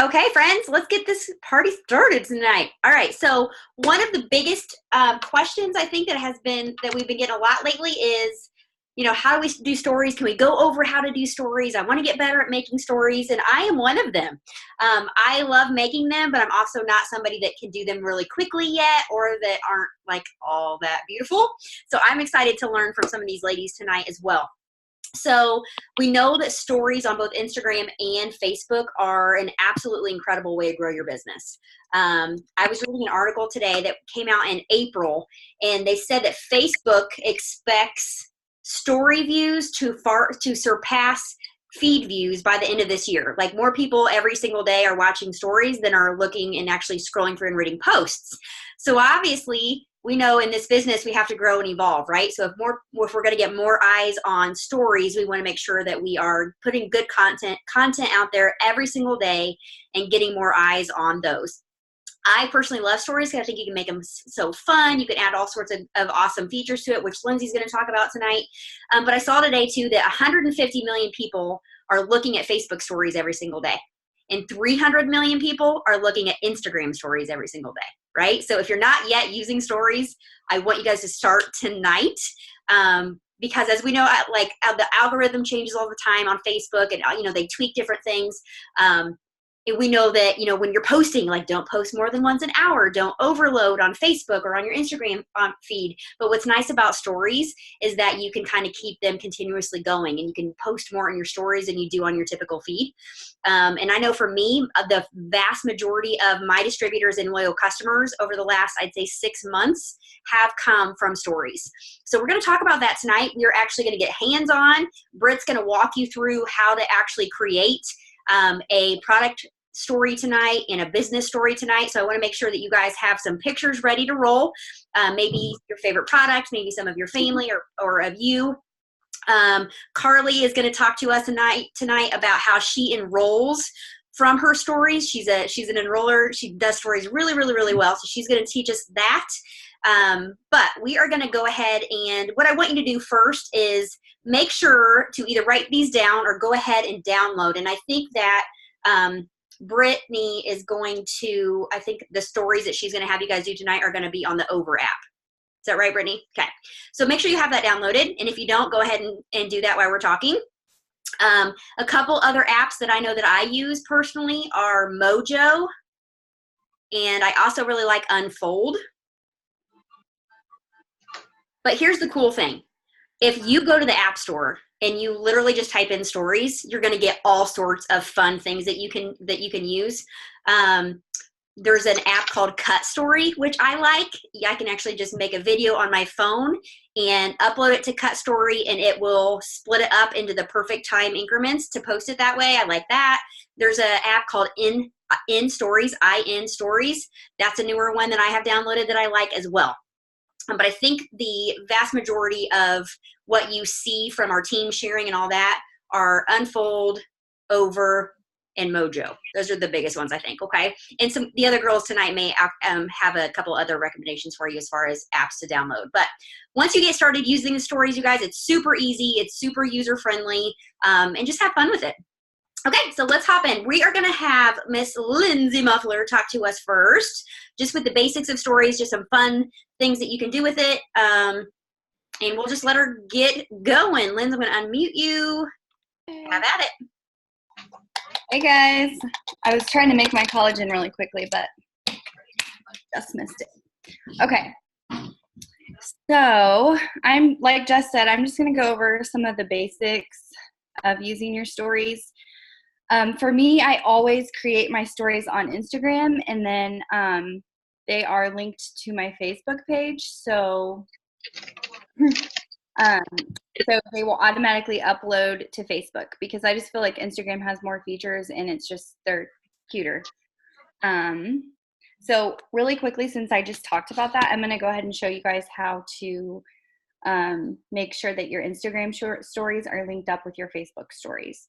Okay, friends, let's get this party started tonight. All right, so one of the biggest questions I think that we've been getting a lot lately is, how do we do stories? Can we go over how to do stories? I want to get better at making stories, and I am one of them. I love making them, but I'm also not somebody that can do them really quickly yet, or that aren't like all that beautiful. So I'm excited to learn from some of these ladies tonight as well. So we know that stories on both Instagram and Facebook are an absolutely incredible way to grow your business. I was reading an article today that came out in April, and they said that Facebook expects story views to surpass feed views by the end of this year. Like, more people every single day are watching stories than are looking and actually scrolling through and reading posts. So obviously, we know in this business we have to grow and evolve, right? So if we're going to get more eyes on stories, we want to make sure that we are putting good content out there every single day and getting more eyes on those. I personally love stories because I think you can make them so fun. You can add all sorts of awesome features to it, which Lindsay's going to talk about tonight. But I saw today, too, that 150 million people are looking at Facebook stories every single day. And 300 million people are looking at Instagram stories every single day, right? So if you're not yet using stories, I want you guys to start tonight. Because as we know, the algorithm changes all the time on Facebook, and they tweak different things. And we know that, when you're posting, like, don't post more than once an hour. Don't overload on Facebook or on your Instagram feed. But what's nice about stories is that you can kind of keep them continuously going, and you can post more in your stories than you do on your typical feed. And I know for me, the vast majority of my distributors and loyal customers over the last, I'd say, 6 months have come from stories. So we're going to talk about that tonight. We're actually going to get hands-on. Britt's going to walk you through how to actually create a product story tonight and a business story tonight. So I want to make sure that you guys have some pictures ready to roll. Maybe your favorite product, maybe some of your family or of you. Carly is going to talk to us tonight about how she enrolls from her stories. She's an enroller. She does stories really, really, really well. So she's going to teach us that. But we are going to go ahead, and what I want you to do first is make sure to either write these down or go ahead and download. And I think that Brittany is going to, I think the stories that she's going to have you guys do tonight are going to be on the Over app. Is that right, Brittany? Okay. So make sure you have that downloaded. And if you don't, go ahead and do that while we're talking. A couple other apps that I know that I use personally are Mojo. And I also really like Unfold. But here's the cool thing. If you go to the App Store and you literally just type in stories, you're going to get all sorts of fun things that you can use. There's an app called Cut Story, which I like. I can actually just make a video on my phone and upload it to Cut Story, and it will split it up into the perfect time increments to post it that way. I like that. There's an app called In Stories, IN Stories. That's a newer one that I have downloaded that I like as well. But I think the vast majority of what you see from our team sharing and all that are Unfold, Over, and Mojo. Those are the biggest ones, I think, okay? And the other girls tonight may have a couple other recommendations for you as far as apps to download. But once you get started using the stories, you guys, it's super easy, it's super user-friendly, and just have fun with it. Okay, so let's hop in. We are going to have Miss Lindsay Muffler talk to us first, just with the basics of stories, just some fun things that you can do with it. And we'll just let her get going. Lindsay, I'm going to unmute you. Have at it. Hey, guys. I was trying to make my collagen really quickly, but just missed it. Okay. So I'm, like Jess said, I'm just going to go over some of the basics of using your stories. For me, I always create my stories on Instagram, and then they are linked to my Facebook page. So they will automatically upload to Facebook, because I just feel like Instagram has more features and they're cuter. So really quickly, since I just talked about that, I'm going to go ahead and show you guys how to make sure that your Instagram stories are linked up with your Facebook stories.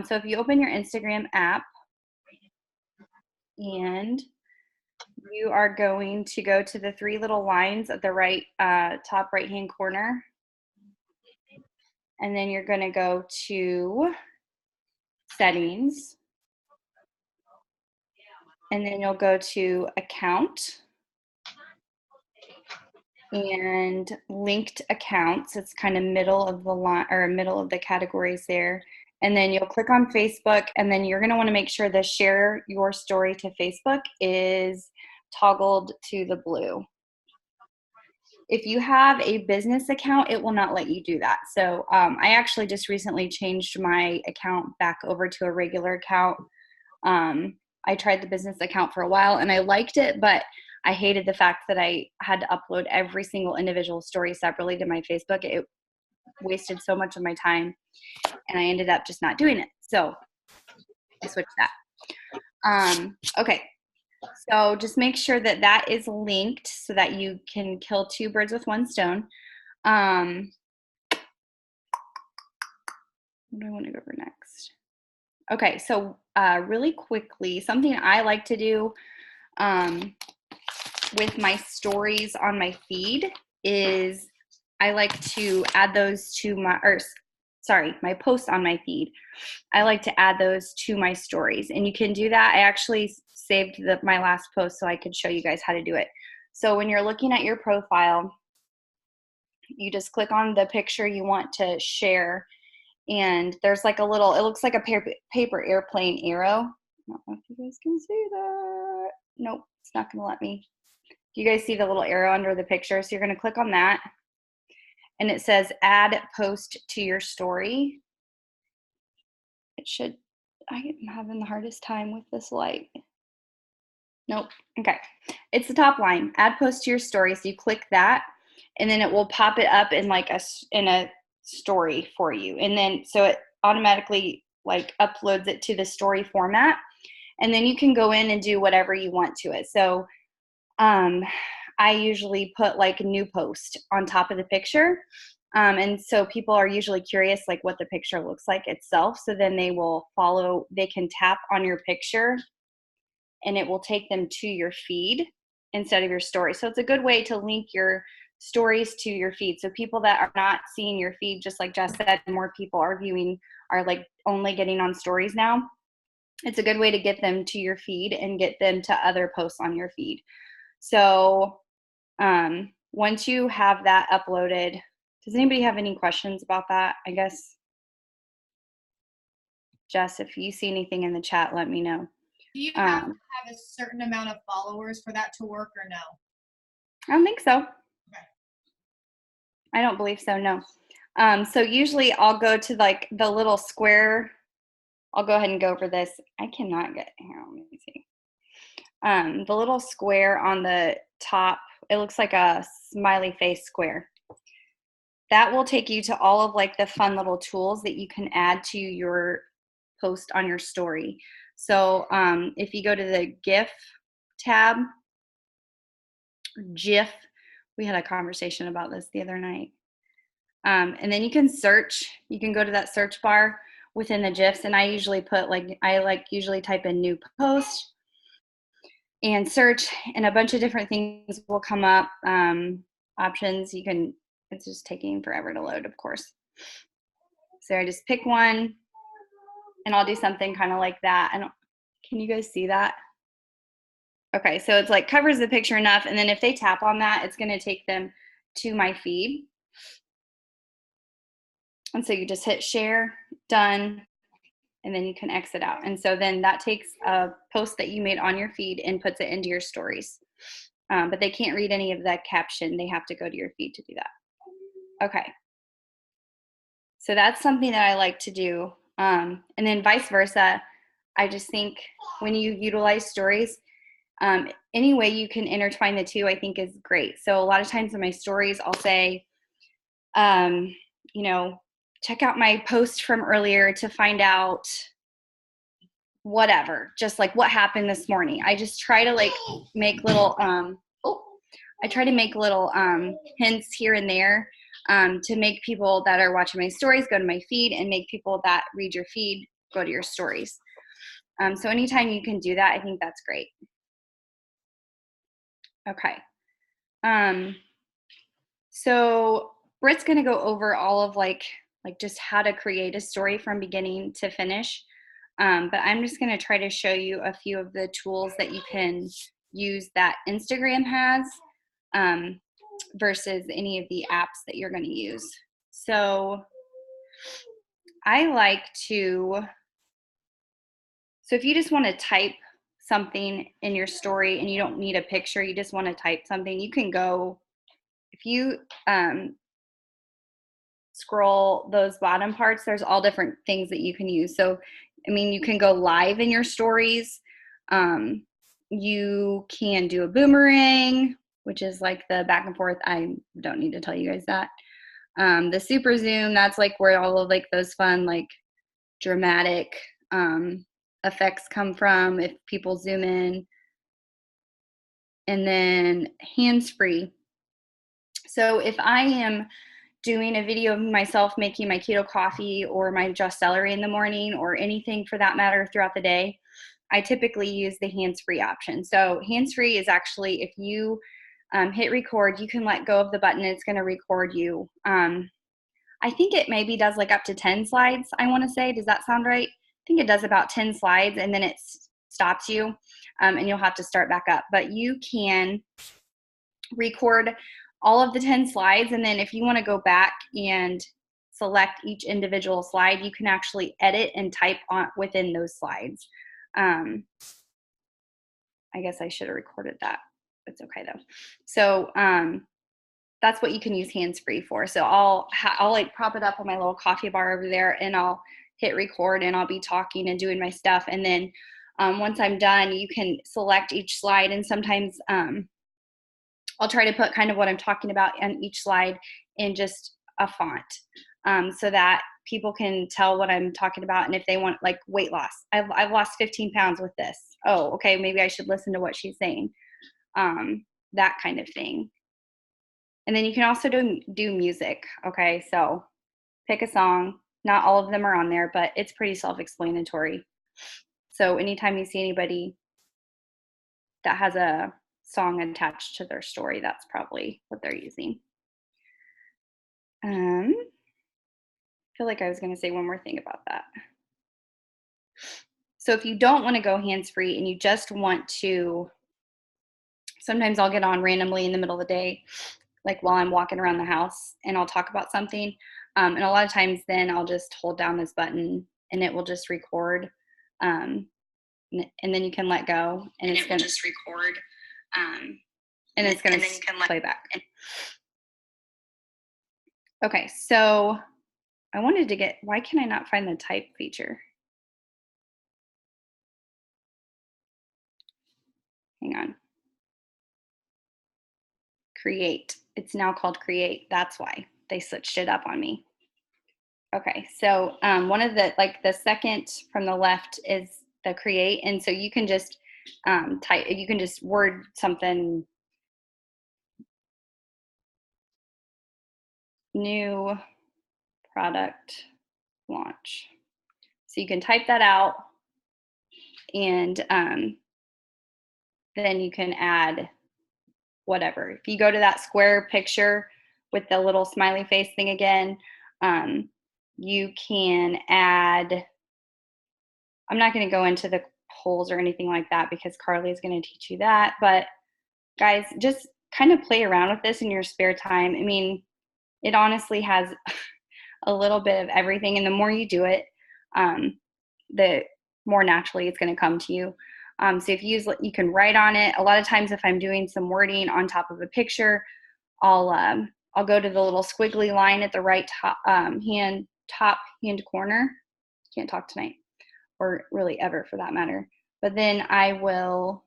So if you open your Instagram app, and you are going to go to the three little lines at the right top right hand corner, and then you're going to go to settings, and then you'll go to account and linked accounts. It's kind of middle of the line or middle of the categories there. And then you'll click on Facebook, and then you're going to want to make sure the share your story to Facebook is toggled to the blue. If you have a business account, it will not let you do that. So I actually just recently changed my account back over to a regular account. I tried the business account for a while and I liked it, but I hated the fact that I had to upload every single individual story separately to my Facebook. It wasted so much of my time and I ended up just not doing it. So I switched that. Okay. So just make sure that that is linked so that you can kill two birds with one stone. What do I want to go over next? Okay, so really quickly, something I like to do with my stories on my feed is I like to add those to my posts on my feed. I like to add those to my stories, and you can do that. I actually saved my last post so I could show you guys how to do it. So when you're looking at your profile, you just click on the picture you want to share, and there's like a little, it looks like a paper airplane arrow. I don't know if you guys can see that. Nope, it's not going to let me. You guys see the little arrow under the picture? So you're going to click on that, and it says add post to your story. It should, I am having the hardest time with this light. Nope. Okay. It's the top line, add post to your story. So you click that, and then it will pop it up in like in a story for you. And then, so it automatically like uploads it to the story format. And then you can go in and do whatever you want to it. So, I usually put like a new post on top of the picture. And so people are usually curious like what the picture looks like itself. So then they will follow, they can tap on your picture and it will take them to your feed instead of your story. So it's a good way to link your stories to your feed. So people that are not seeing your feed, just like Jess said, more people are like only getting on stories now. It's a good way to get them to your feed and get them to other posts on your feed. So once you have that uploaded, does anybody have any questions about that? I guess, Jess, if you see anything in the chat, let me know. Do you have to have a certain amount of followers for that to work or no? I don't think so. Okay. I don't believe so, no. So usually I'll go to like the little square. I'll go ahead and go over this. I cannot get here. Let me see. The little square on the top, it looks like a smiley face square. That will take you to all of like the fun little tools that you can add to your post on your story. So if you go to the GIF tab, GIF, we had a conversation about this the other night. And then you can search, you can go to that search bar within the GIFs, and I usually put usually type in new post and search, and a bunch of different things will come up. Options, it's just taking forever to load, of course. So I just pick one and I'll do something kind of like that. Can you guys see that? Okay, so it's like covers the picture enough, and then if they tap on that, it's gonna take them to my feed. And so you just hit share, done, and then you can exit out. And so then that takes a post that you made on your feed and puts it into your stories. But they can't read any of that caption. They have to go to your feed to do that. Okay. So that's something that I like to do. And then vice versa, I just think when you utilize stories, any way you can intertwine the two, I think is great. So a lot of times in my stories, I'll say, check out my post from earlier to find out whatever, just like what happened this morning. I just try to like make little, hints here and there to make people that are watching my stories go to my feed and make people that read your feed go to your stories. So anytime you can do that, I think that's great. Okay. So Britt's going to go over all of like just how to create a story from beginning to finish. But I'm just going to try to show you a few of the tools that you can use that Instagram has versus any of the apps that you're going to use. So I like to, so if you just want to type something in your story and you don't need a picture, you just want to type something, you can go, if you scroll those bottom parts, there's all different things that you can use. So, I mean, you can go live in your stories. You can do a boomerang, which is like the back and forth. I don't need to tell you guys that. The super zoom, that's like where all of like those fun, like dramatic effects come from if people zoom in. And then hands-free. So if I am doing a video of myself making my keto coffee or my just celery in the morning or anything for that matter throughout the day, I typically use the hands-free option. So hands-free is actually, if you hit record, you can let go of the button, it's going to record you. I think it maybe does like up to 10 slides, I want to say. Does that sound right? I think it does about 10 slides, and then it stops you, and you'll have to start back up. But you can record all of the 10 slides, and then if you want to go back and select each individual slide, you can actually edit and type on within those slides. I guess I should have recorded that. It's okay though. So that's what you can use hands-free for. So I'll like prop it up on my little coffee bar over there, and I'll hit record, and I'll be talking and doing my stuff. And then once I'm done, you can select each slide, and sometimes I'll try to put kind of what I'm talking about on each slide in just a font, so that people can tell what I'm talking about. And if they want like weight loss, I've lost 15 pounds with this. Oh, okay, maybe I should listen to what she's saying. That kind of thing. And then you can also do music. Okay, so pick a song. Not all of them are on there, but it's pretty self-explanatory. So anytime you see anybody that has a song attached to their story, that's probably what they're using. I feel like I was going to say one more thing about that. So if you don't want to go hands-free and you just want to, sometimes I'll get on randomly in the middle of the day, like while I'm walking around the house, and I'll talk about something. And a lot of times then I'll just hold down this button and it will just record. And then you can let go, and it's going to just record. And it's going to play back. Okay, so I wanted to get, why can I not find the type feature? Hang on. Create. It's now called Create. That's why they switched it up on me. Okay, so one of the, like the second from the left is the Create. And so you can just type, you can just word something, new product launch. So you can type that out, and then you can add whatever. If you go to that square picture with the little smiley face thing again, you can add, I'm not going to go into the polls or anything like that because Carly is going to teach you that, but guys, just kind of play around with this in your spare time. I mean, it honestly has a little bit of everything, and the more you do it, the more naturally it's going to come to you. So if you use, you can write on it. A lot of times if I'm doing some wording on top of a picture, I'll go to the little squiggly line at the right top hand corner. Can't talk tonight, or really ever for that matter. But then I will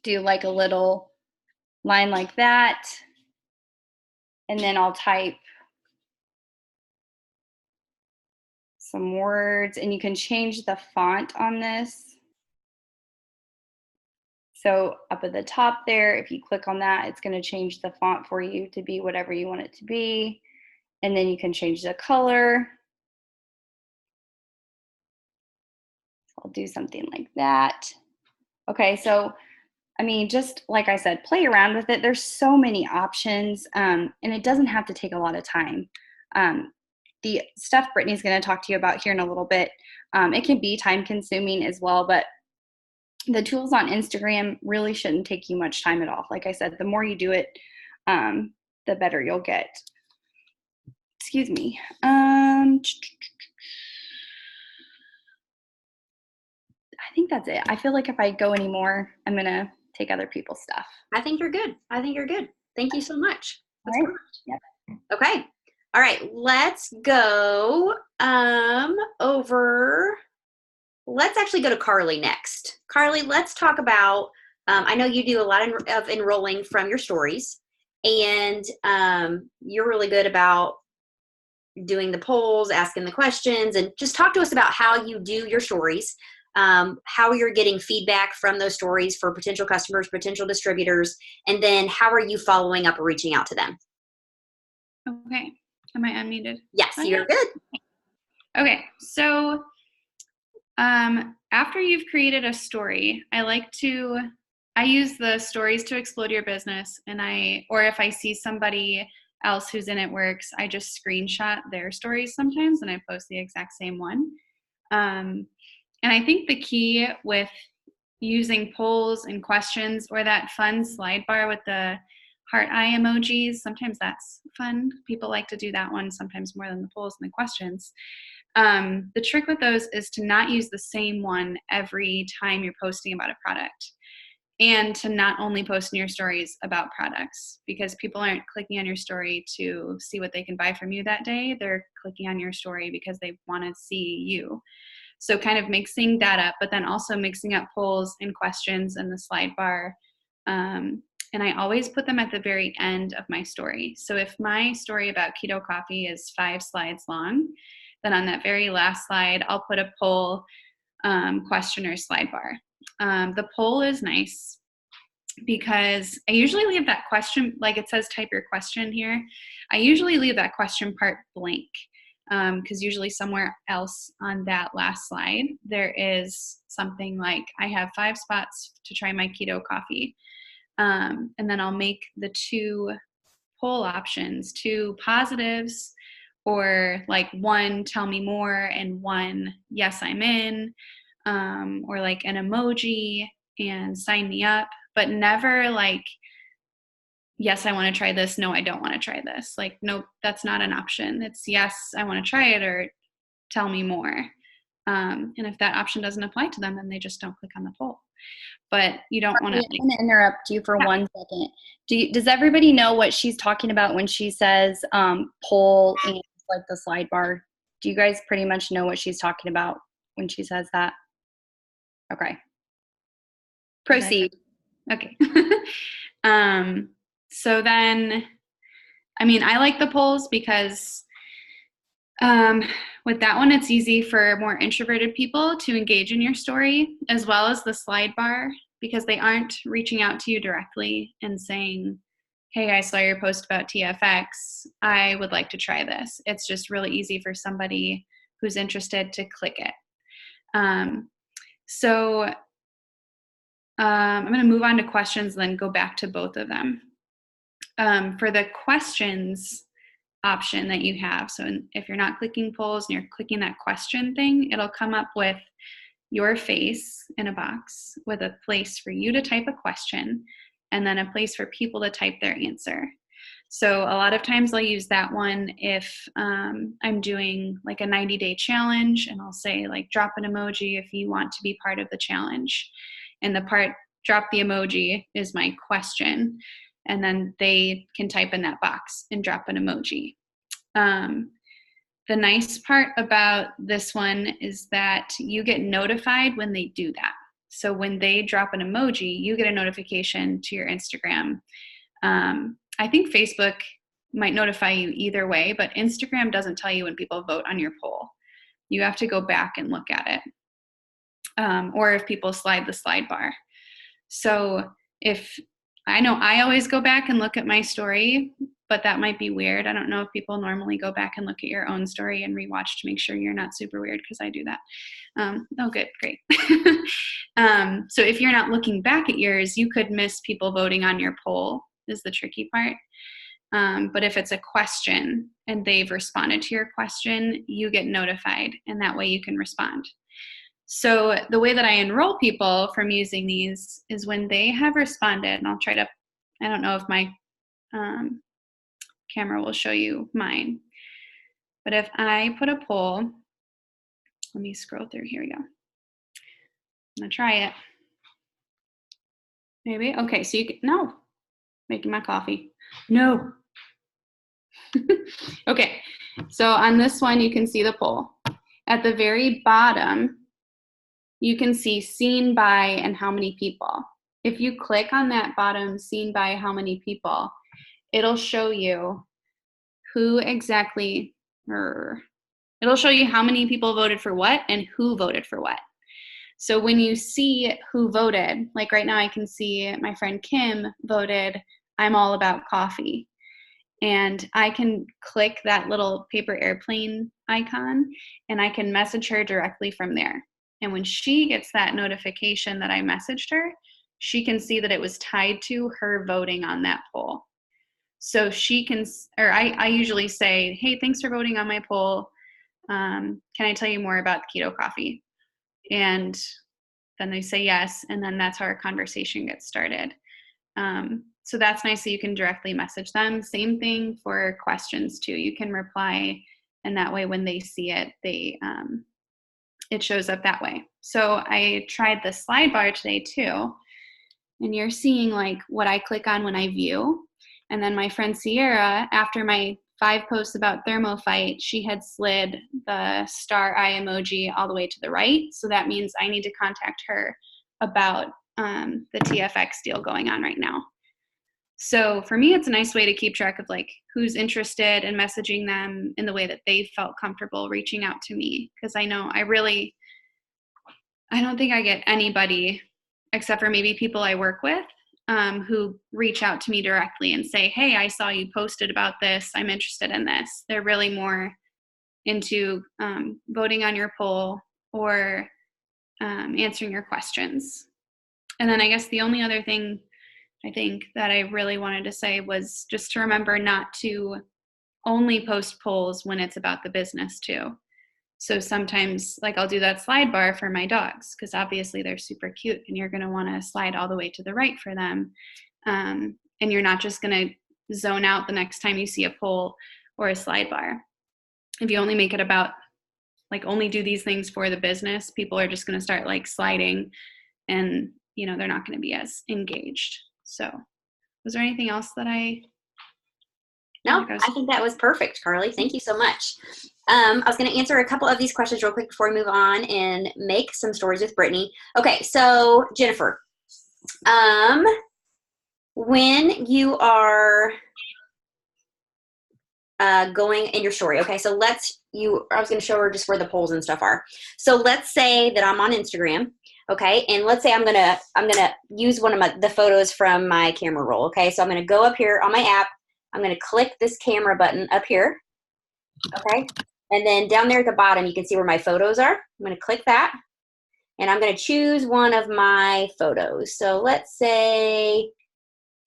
do like a little line like that, and then I'll type some words, and you can change the font on this. So up at the top there, if you click on that, it's going to change the font for you to be whatever you want it to be. And then you can change the color. So I'll do something like that. Okay, so I mean, just like I said, play around with it. There's so many options, and it doesn't have to take a lot of time. the stuff Brittany's going to talk to you about here in a little bit, it can be time consuming as well, but the tools on Instagram really shouldn't take you much time at all. Like I said, the more you do it, the better you'll get. Excuse me. I think that's it. I feel like if I go anymore, I'm going to take other people's stuff. I think you're good. Thank you so much. All right. Yep. Okay. All right. Let's go over. Let's actually go to Carly next. Carly, let's talk about, I know you do a lot of enrolling from your stories, and you're really good about doing the polls, asking the questions, and just talk to us about how you do your stories, how you're getting feedback from those stories for potential customers, potential distributors, and then how are you following up or reaching out to them? Okay. Am I unmuted? Yes, you're good. Okay. So after you've created a story, I use the stories to explode your business, or if I see somebody else who's in It Works, I just screenshot their stories sometimes and I post the exact same one. And I think the key with using polls and questions, or that fun slide bar with the heart eye emojis, sometimes that's fun. People like to do that one sometimes more than the polls and the questions. The trick with those is to not use the same one every time you're posting about a product, and to not only post in your stories about products, because people aren't clicking on your story to see what they can buy from you that day. They're clicking on your story because they want to see you. So kind of mixing that up, but then also mixing up polls and questions in the slide bar. And I always put them at the very end of my story. So if my story about keto coffee is 5 slides long, then on that very last slide, I'll put a poll, question, or slide bar. The poll is nice because I usually leave that question, like it says type your question here. I usually leave that question part blank, because usually somewhere else on that last slide, there is something like, I have 5 spots to try my keto coffee. And then I'll make the 2 poll options 2 positives, or like 1 tell me more and 1 yes I'm in, or like an emoji and sign me up, but never like yes I want to try this, no I don't want to try this. Like nope, that's not an option. It's yes I want to try it, or tell me more. And if that option doesn't apply to them, then they just don't click on the poll. But you don't want to. I'm going to interrupt you for 1 second. Does everybody know what she's talking about when she says poll and like the slide bar? Do you guys pretty much know what she's talking about when she says that? Okay. Proceed. Okay. So then, I mean, I like the polls because with that one, it's easy for more introverted people to engage in your story, as well as the slide bar, because they aren't reaching out to you directly and saying, hey, I saw your post about TFX. I would like to try this. It's just really easy for somebody who's interested to click it. So I'm going to move on to questions, then go back to both of them. For the questions option that you have, so if you're not clicking polls and you're clicking that question thing, it'll come up with your face in a box with a place for you to type a question and then a place for people to type their answer. So a lot of times I'll use that one if I'm doing like a 90-day challenge, and I'll say like drop an emoji if you want to be part of the challenge. And the part drop the emoji is my question. And then they can type in that box and drop an emoji. The nice part about this one is that you get notified when they do that. So when they drop an emoji, you get a notification to your Instagram. I think Facebook might notify you either way, but Instagram doesn't tell you when people vote on your poll. You have to go back and look at it. Or if people slide the slide bar. So I always go back and look at my story, but that might be weird. I don't know if people normally go back and look at your own story and rewatch to make sure you're not super weird, because I do that. Oh, good, great. So if you're not looking back at yours, you could miss people voting on your poll, is the tricky part. But if it's a question and they've responded to your question, you get notified, and that way you can respond. So the way that I enroll people from using these is when they have responded, and I'll try to, I don't know if my camera will show you mine, but if I put a poll, let me scroll through, here we go. I'm gonna try it. Maybe, okay, so you can, no, making my coffee, no. Okay, so on this one, you can see the poll. At the very bottom, you can see seen by and how many people. If you click on that bottom seen by how many people, it'll show you who exactly, or it'll show you how many people voted for what and who voted for what. So when you see who voted, like right now I can see my friend Kim voted, I'm all about coffee. And I can click that little paper airplane icon and I can message her directly from there. And when she gets that notification that I messaged her, she can see that it was tied to her voting on that poll. So she can, or I usually say, hey, thanks for voting on my poll. Can I tell you more about keto coffee? And then they say yes, and then that's how our conversation gets started. So that's nice that you can directly message them. Same thing for questions too. You can reply, and that way when they see it, it shows up that way. So I tried the slide bar today too, and you're seeing like what I click on when I view. And then my friend Sierra, after my 5 posts about ThermoFight, she had slid the star eye emoji all the way to the right. So that means I need to contact her about the TFX deal going on right now. So for me, it's a nice way to keep track of like who's interested and messaging them in the way that they felt comfortable reaching out to me. Because I know I don't think I get anybody except for maybe people I work with who reach out to me directly and say, hey, I saw you posted about this. I'm interested in this. They're really more into voting on your poll or answering your questions. And then I guess the only other thing I think that I really wanted to say was just to remember not to only post polls when it's about the business too. So sometimes like I'll do that slide bar for my dogs because obviously they're super cute and you're going to want to slide all the way to the right for them. And you're not just going to zone out the next time you see a poll or a slide bar. If you only make it about like only do these things for the business, people are just going to start like sliding and they're not going to be as engaged. So was there anything else that No, I think that was perfect, Carly. Thank you so much. I was going to answer a couple of these questions real quick before we move on and make some stories with Brittany. Okay, so Jennifer, when you are going in your story, okay, so I was going to show her just where the polls and stuff are. So let's say that I'm on Instagram. Okay, and let's say I'm gonna use one of the photos from my camera roll. Okay, so I'm gonna go up here on my app. I'm gonna click this camera button up here. Okay, and then down there at the bottom, you can see where my photos are. I'm gonna click that, and I'm gonna choose one of my photos. So let's say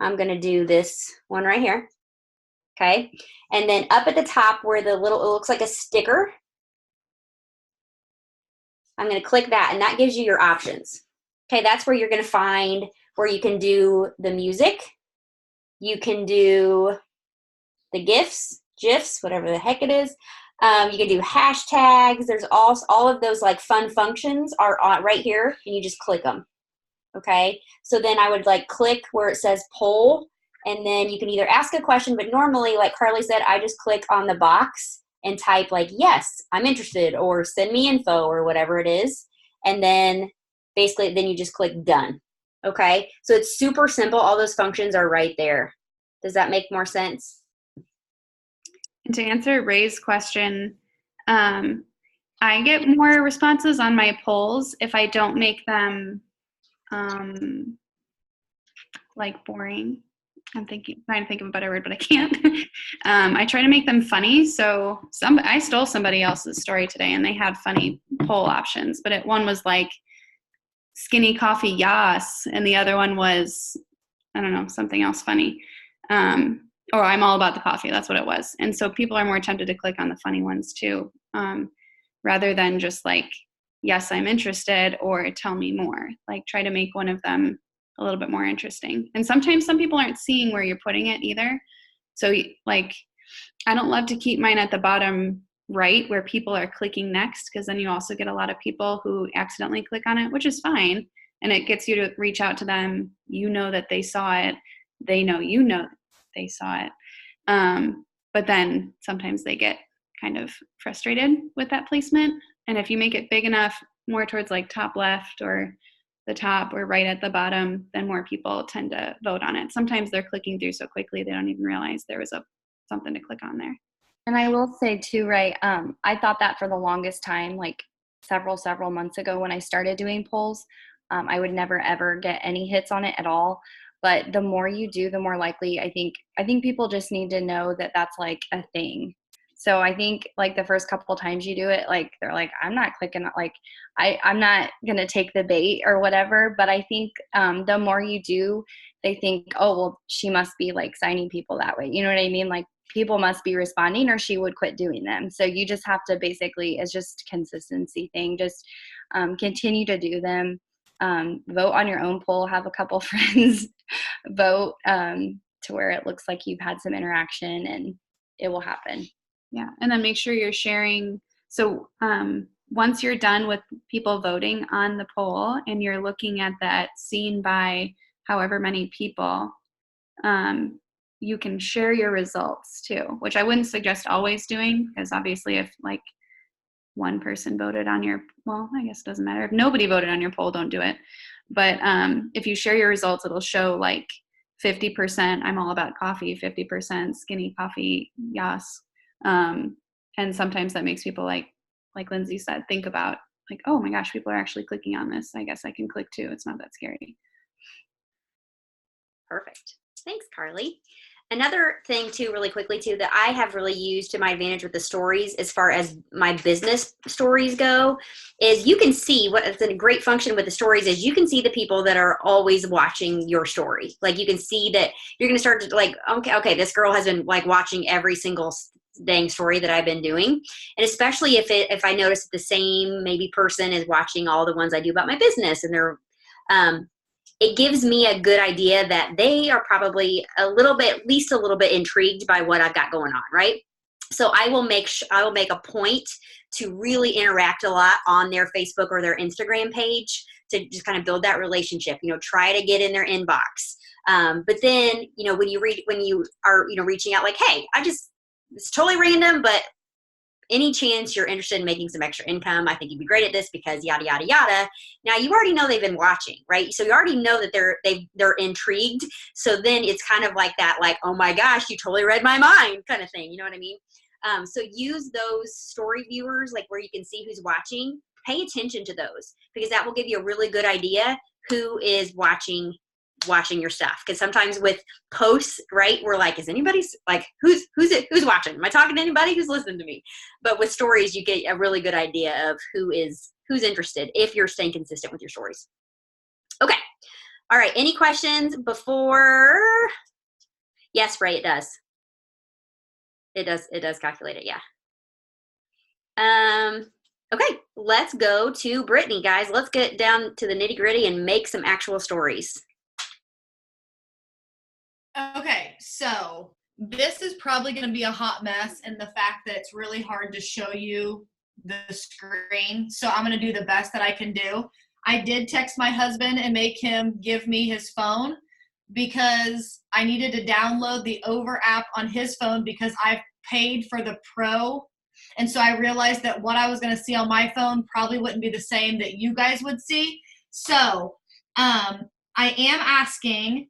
I'm gonna do this one right here. Okay, and then up at the top where it looks like a sticker, I'm going to click that, and that gives you your options. Okay, that's where you're going to find where you can do the music. You can do the GIFs, whatever the heck it is. You can do hashtags. There's all of those like fun functions are right here, and you just click them. Okay, so then I would like click where it says poll, and then you can either ask a question, but normally, like Carly said, I just click on the box and type like, yes, I'm interested, or send me info, or whatever it is. And then basically, then you just click done. Okay, so it's super simple. All those functions are right there. Does that make more sense? And to answer Ray's question, I get more responses on my polls if I don't make them like boring. I'm trying to think of a better word, but I can't. I try to make them funny. So I stole somebody else's story today, and they had funny poll options. But one was like skinny coffee, yas, and the other one was, I don't know, something else funny. I'm all about the coffee. That's what it was. And so people are more tempted to click on the funny ones too, rather than just like, yes, I'm interested, or tell me more. Like try to make one of them a little bit more interesting. And sometimes some people aren't seeing where you're putting it either. So like, I don't love to keep mine at the bottom right where people are clicking next, because then you also get a lot of people who accidentally click on it, which is fine. And it gets you to reach out to them. You know that they saw it. They know you know they saw it. But then sometimes they get kind of frustrated with that placement. And if you make it big enough, more towards like top left or the top or right at the bottom, then more people tend to vote on it. Sometimes they're clicking through so quickly they don't even realize there was something to click on there. And I will say too, right, I thought that for the longest time, like several months ago when I started doing polls, I would never ever get any hits on it at all. But the more you do, the more likely I think people just need to know that that's like a thing. So I think like the first couple times you do it, like they're like, I'm not clicking, like I'm not going to take the bait or whatever. But I think the more you do, they think, oh, well, she must be like signing people that way. You know what I mean? Like people must be responding or she would quit doing them. So you just have to basically, it's just consistency thing. Just continue to do them. Vote on your own poll, have a couple friends vote to where it looks like you've had some interaction, and it will happen. Yeah. And then make sure you're sharing. So once you're done with people voting on the poll and you're looking at that seen by however many people, you can share your results too, which I wouldn't suggest always doing, because obviously if like one person voted on your, well, I guess it doesn't matter. If nobody voted on your poll, don't do it. But if you share your results, it'll show like 50% I'm all about coffee, 50% skinny coffee, yes. And sometimes that makes people like Lindsay said, think about like, oh my gosh, people are actually clicking on this. I guess I can click too. It's not that scary. Perfect. Thanks, Carly. Another thing too, really quickly too, that I have really used to my advantage with the stories as far as my business stories go, is you can see what's a great function with the stories is you can see the people that are always watching your story. Like you can see that you're going to start to like, okay, this girl has been like watching every single dang story that I've been doing. And especially if I notice that the same maybe person is watching all the ones I do about my business, and they're, it gives me a good idea that they are probably at least a little bit intrigued by what I've got going on, right? So I will make a point to really interact a lot on their Facebook or their Instagram page to just kind of build that relationship, try to get in their inbox. But then, when you are, reaching out like, hey, it's totally random, but any chance you're interested in making some extra income, I think you'd be great at this because yada, yada, yada. Now you already know they've been watching, right? So you already know that they're intrigued. So then it's kind of like that, like, oh my gosh, you totally read my mind kind of thing. You know what I mean? So use those story viewers, like where you can see who's watching, pay attention to those, because that will give you a really good idea who is watching your stuff. Because sometimes with posts, right, we're like, is anybody like who's watching? Am I talking to anybody who's listening to me? But with stories, you get a really good idea of who's interested if you're staying consistent with your stories. Okay. All right. Any questions before? Yes, Ray, it does. It does calculate it. Yeah. Okay. Let's go to Brittany, guys. Let's get down to the nitty gritty and make some actual stories. Okay, so this is probably going to be a hot mess in the fact that it's really hard to show you the screen. So I'm going to do the best that I can do. I did text my husband and make him give me his phone because I needed to download the Over app on his phone because I've paid for the Pro. And so I realized that what I was going to see on my phone probably wouldn't be the same that you guys would see. So I am asking,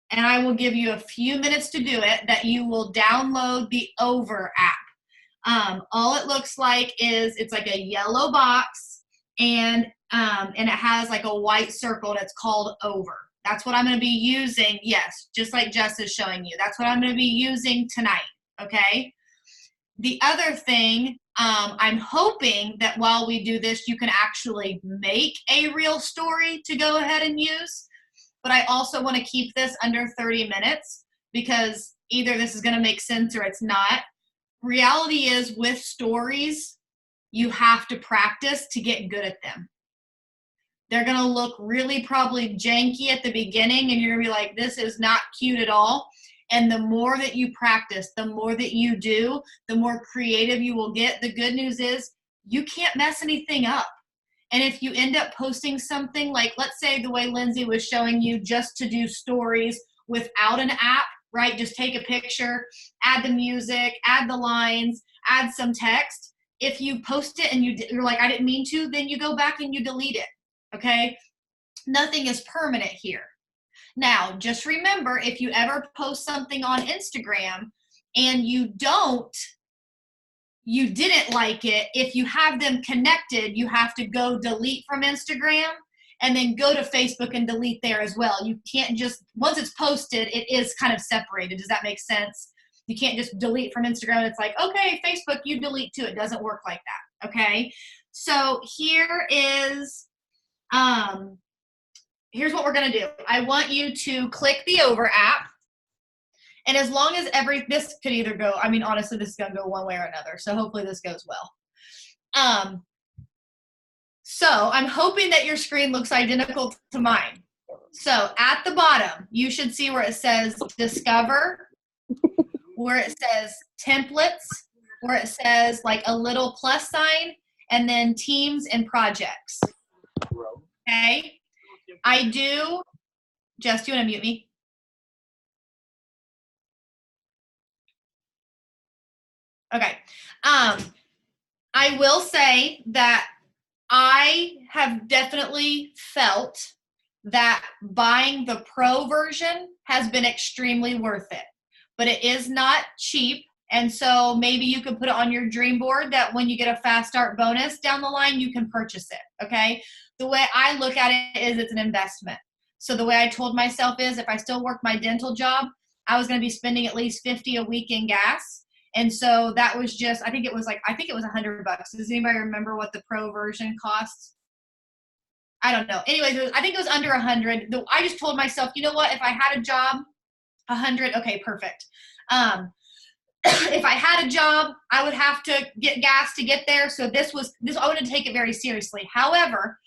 and I will give you a few minutes to do it, that you will download the Over app. All it looks like is it's like a yellow box, and it has like a white circle that's called Over. That's what I'm going to be using. Yes, just like Jess is showing you. That's what I'm going to be using tonight, okay? The other thing, I'm hoping that while we do this, you can actually make a real story to go ahead and use. But I also want to keep this under 30 minutes because either this is going to make sense or it's not. Reality is, with stories, you have to practice to get good at them. They're going to look really probably janky at the beginning, and you're going to be like, this is not cute at all. And the more that you practice, the more that you do, the more creative you will get. The good news is you can't mess anything up. And if you end up posting something like, let's say the way Lindsay was showing you, just to do stories without an app, right? Just take a picture, add the music, add the lines, add some text. If you post it and you're like, I didn't mean to, then you go back and you delete it, okay? Nothing is permanent here. Now, just remember, if you ever post something on Instagram and you didn't like it, if you have them connected, you have to go delete from Instagram and then go to Facebook and delete there as well. You can't just, once it's posted, it is kind of separated. Does that make sense? You can't just delete from Instagram. It's like, okay, Facebook, you delete too. It doesn't work like that, okay? So here is, here's what we're gonna do. I want you to click the Over app. And as long as this could either go, I mean, honestly, this is gonna go one way or another. So hopefully this goes well. So I'm hoping that your screen looks identical to mine. So at the bottom, you should see where it says Discover, where it says Templates, where it says like a little plus sign, and then Teams and Projects. Okay? Jess, do you want to mute me? Okay. I will say that I have definitely felt that buying the Pro version has been extremely worth it, but it is not cheap. And so maybe you could put it on your dream board that when you get a fast start bonus down the line, you can purchase it. Okay. The way I look at it is it's an investment. So the way I told myself is if I still work my dental job, I was going to be spending at least $50 a week in gas. And so that was just, I think it was $100. Does anybody remember what the Pro version costs? I don't know. Anyways, I think it was under 100. I just told myself, you know what? If I had a job, 100, okay, perfect. If I had a job, I would have to get gas to get there. So I wanted to take it very seriously. However,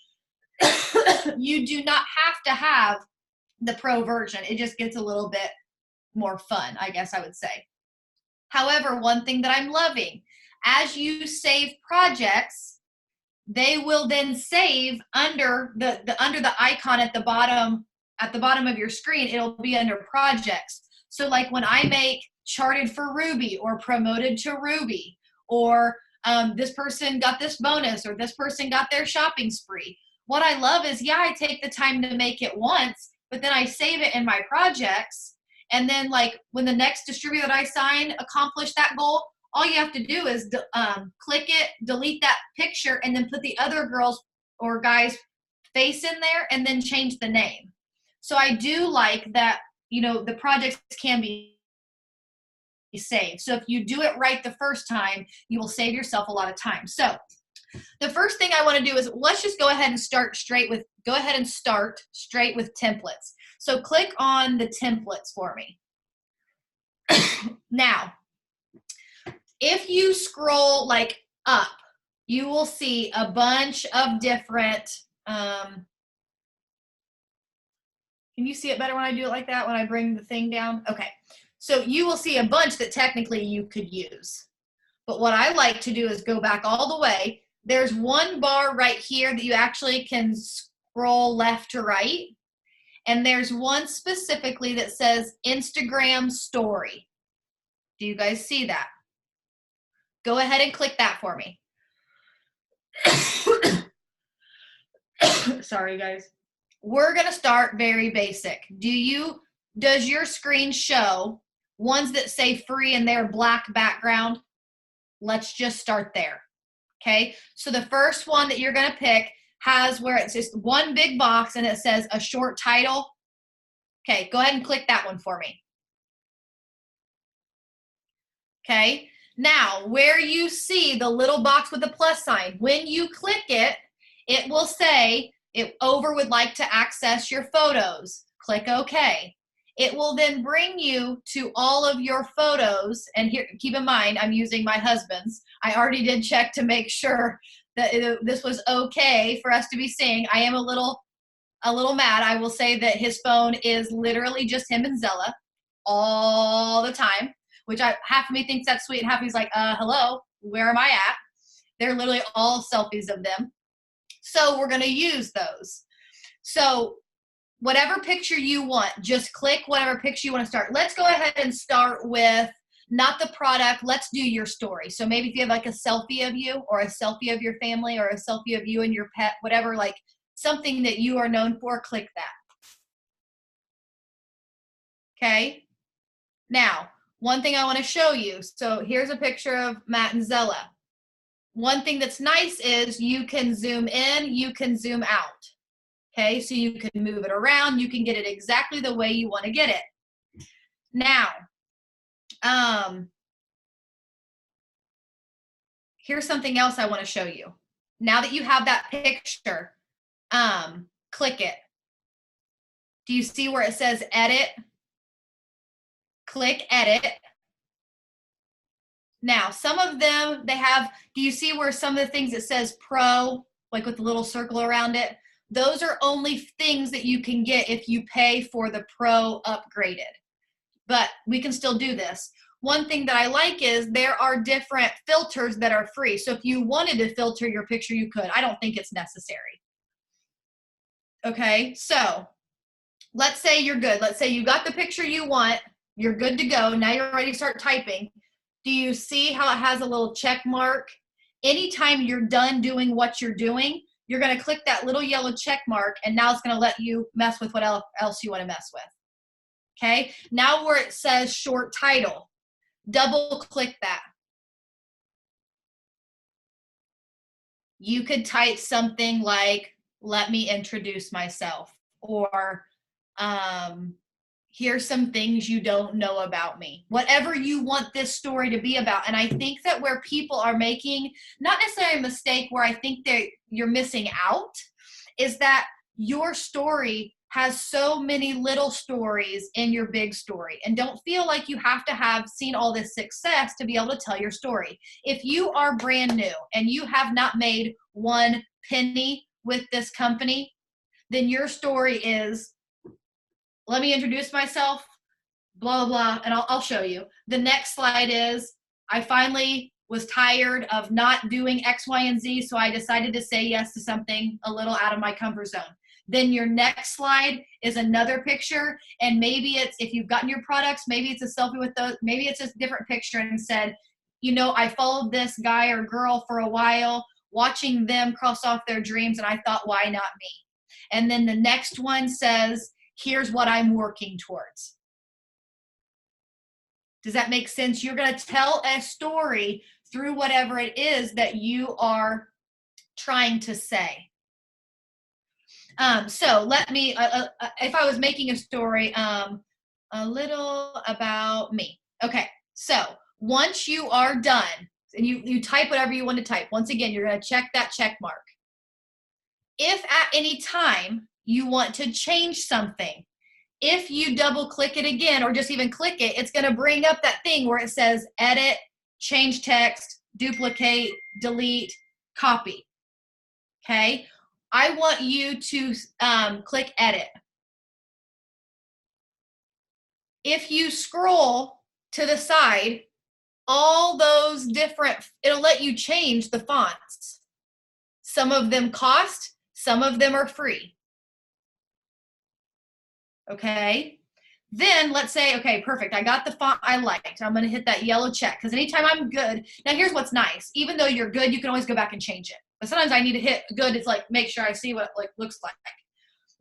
you do not have to have the Pro version. It just gets a little bit more fun, I guess I would say. However, one thing that I'm loving, as you save projects, they will then save under the icon at the bottom of your screen. It'll be under projects. So like when I make Charted for Ruby or Promoted to Ruby, or this person got this bonus, or this person got their shopping spree. What I love is, I take the time to make it once, but then I save it in my projects. And then like when the next distributor that I sign accomplished that goal, all you have to do is click it, delete that picture, and then put the other girl's or guy's face in there and then change the name. So I do like that, the projects can be saved. So if you do it right the first time, you will save yourself a lot of time. So the first thing I want to do is let's just go ahead and start straight with templates. So click on the templates for me. Now, if you scroll like up, you will see a bunch of different, can you see it better when I do it like that, when I bring the thing down? Okay. So you will see a bunch that technically you could use. But what I like to do is go back all the way. There's one bar right here that you actually can scroll left to right. And there's one specifically that says Instagram Story. Do you guys see that? Go ahead and click that for me. Sorry, guys. We're going to start very basic. Does your screen show ones that say free and they're black background? Let's just start there. Okay. So the first one that you're going to pick has where it's just one big box and it says a short title. Okay. Go ahead and click that one for me. Okay. Now, where you see the little box with the plus sign, when you click it, it will say Over would like to access your photos. Click OK. It will then bring you to all of your photos. And here, keep in mind, I'm using my husband's. I already did check to make sure that this was okay for us to be seeing. I am a little mad. I will say that his phone is literally just him and Zella all the time, which half of me thinks that's sweet, and half of me's like, hello, where am I at? They're literally all selfies of them. So we're going to use those. So whatever picture you want, just click whatever picture you want to start. Let's go ahead and start with not the product. Let's do your story. So maybe if you have like a selfie of you, or a selfie of your family, or a selfie of you and your pet, whatever, like something that you are known for, click that. Okay. Now, one thing I want to show you. So here's a picture of Matt and Zella. One thing that's nice is you can zoom in, you can zoom out. Okay, so you can move it around, you can get it exactly the way you want to get it. Now, here's something else I want to show you. Now that you have that picture, click it. Do you see where it says edit? Click edit. Now, some of them, they have, do you see where some of the things it says pro, like with the little circle around it? Those are only things that you can get if you pay for the pro upgraded. But we can still do this. One thing that I like is there are different filters that are free. So if you wanted to filter your picture, you could. I don't think it's necessary. Okay, so let's say you're good. Let's say you got the picture you want. You're good to go. Now you're ready to start typing. Do you see how it has a little check mark? Anytime you're done doing what you're doing, you're going to click that little yellow check mark, and now it's going to let you mess with what else you want to mess with. Okay, now where it says short title, double click that. You could type something like, let me introduce myself, or here's some things you don't know about me. Whatever you want this story to be about. And I think that where people are making, not necessarily a mistake, where I think that you're missing out, is that your story has so many little stories in your big story. And don't feel like you have to have seen all this success to be able to tell your story. If you are brand new and you have not made one penny with this company, then your story is, let me introduce myself, blah, blah, blah, and I'll show you. The next slide is, I finally was tired of not doing X, Y, and Z, so I decided to say yes to something a little out of my comfort zone. Then your next slide is another picture, and maybe it's, if you've gotten your products, maybe it's a selfie with those, maybe it's a different picture and said, you know, I followed this guy or girl for a while, watching them cross off their dreams, and I thought, why not me? And then the next one says, here's what I'm working towards. Does that make sense? You're going to tell a story through whatever it is that you are trying to say. So let me, if I was making a story, a little about me. Okay, so once you are done, and you type whatever you want to type, once again, you're going to check that check mark. If at any time you want to change something, if you double click it again, or just even click it, it's going to bring up that thing where it says edit, change text, duplicate, delete, copy. Okay, I want you to click edit. If you scroll to the side, all those different, it'll let you change the fonts. Some of them cost, some of them are free. Okay, then let's say, okay, perfect, I got the font I liked. I'm going to hit that yellow check, because anytime I'm good, now here's what's nice. Even though you're good, you can always go back and change it. But sometimes I need to hit good. It's like, make sure I see what it like looks like.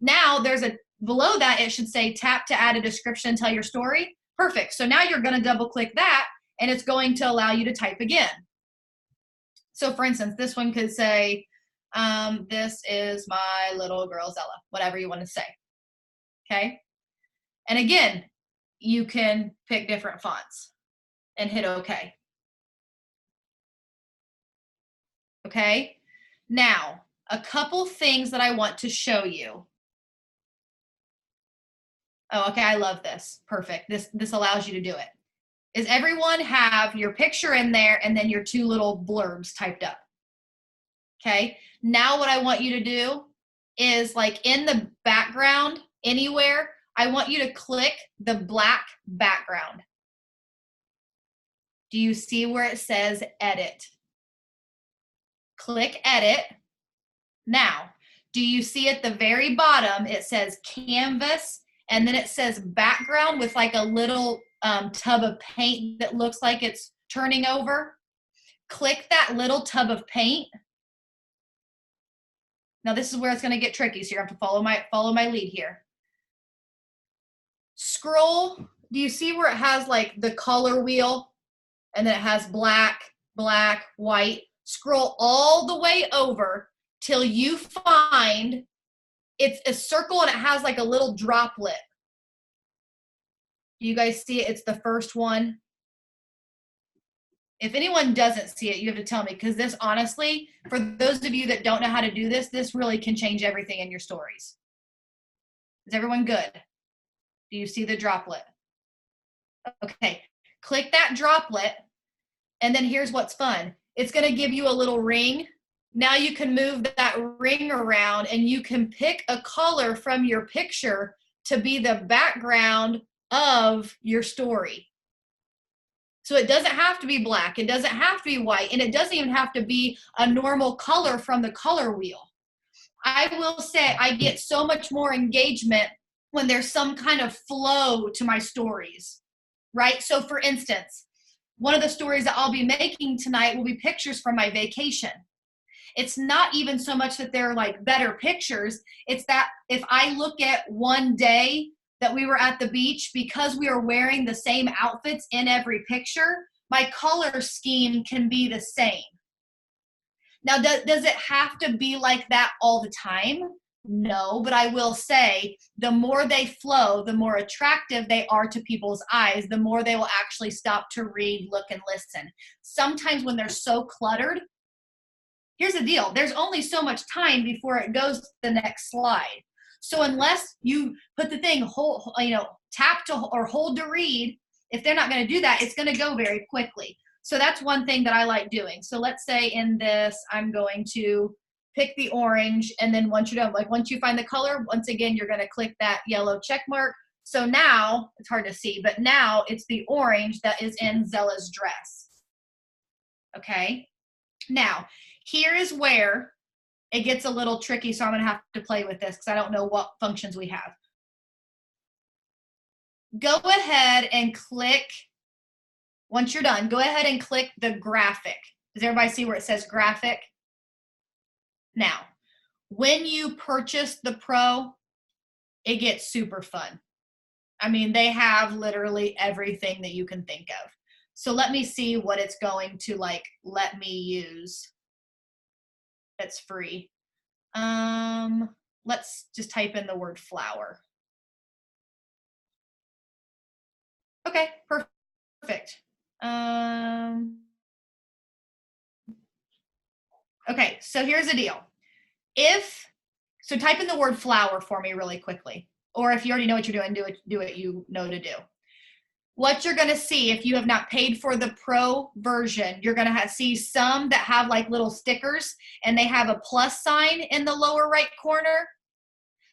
Now there's a, below that, it should say tap to add a description and tell your story. Perfect. So now you're going to double click that, and it's going to allow you to type again. So for instance, this one could say, this is my little girl Zella, whatever you want to say. Okay. And again, you can pick different fonts and hit OK. Okay. Now, a couple things that I want to show you. Oh, okay, I love this. Perfect. This allows you to do it. Is everyone have your picture in there and then your 2 little blurbs typed up? Okay. Now what I want you to do is like in the background anywhere, I want you to click the black background. Do you see where it says edit? Click edit. Now, do you see at the very bottom, it says canvas, and then it says background with like a little tub of paint that looks like it's turning over? Click that little tub of paint. Now this is where it's going to get tricky, so you have to follow my lead here. Scroll. Do you see where it has like the color wheel, and then it has black, black, white? Scroll all the way over till you find it's a circle and it has like a little droplet. Do you guys see it? It's the first one. If anyone doesn't see it, you have to tell me, because this honestly, for those of you that don't know how to do this, this really can change everything in your stories. Is everyone good? Do you see the droplet? Okay, click that droplet, and then here's what's fun. It's going to give you a little ring. Now you can move that ring around and you can pick a color from your picture to be the background of your story. So it doesn't have to be black, it doesn't have to be white, and it doesn't even have to be a normal color from the color wheel. I will say I get so much more engagement when there's some kind of flow to my stories, right? So for instance, one of the stories that I'll be making tonight will be pictures from my vacation. It's not even so much that they're like better pictures. It's that if I look at one day that we were at the beach, because we are wearing the same outfits in every picture, my color scheme can be the same. Now, does it have to be like that all the time? No, but I will say the more they flow, the more attractive they are to people's eyes, the more they will actually stop to read, look, and listen. Sometimes when they're so cluttered, here's the deal. There's only so much time before it goes to the next slide. So unless you put the thing, tap to or hold to read, if they're not going to do that, it's going to go very quickly. So that's one thing that I like doing. So let's say in this, I'm going to pick the orange, and then once you're done, like once you find the color, once again, you're going to click that yellow check mark. So now, it's hard to see, but now it's the orange that is in Zella's dress. Okay. Now, here is where it gets a little tricky, so I'm going to have to play with this because I don't know what functions we have. Go ahead and click, once you're done, go ahead and click the graphic. Does everybody see where it says graphic? Now, when you purchase the Pro, it gets super fun. I mean, they have literally everything that you can think of. So let me see what it's going to like let me use. That's free. Let's just type in the word flower. Okay, perfect. Okay, so here's the deal. So type in the word flower for me really quickly. Or if you already know what you're doing, do what you know to do. What you're going to see, if you have not paid for the Pro version, you're going to see some that have like little stickers and they have a plus sign in the lower right corner.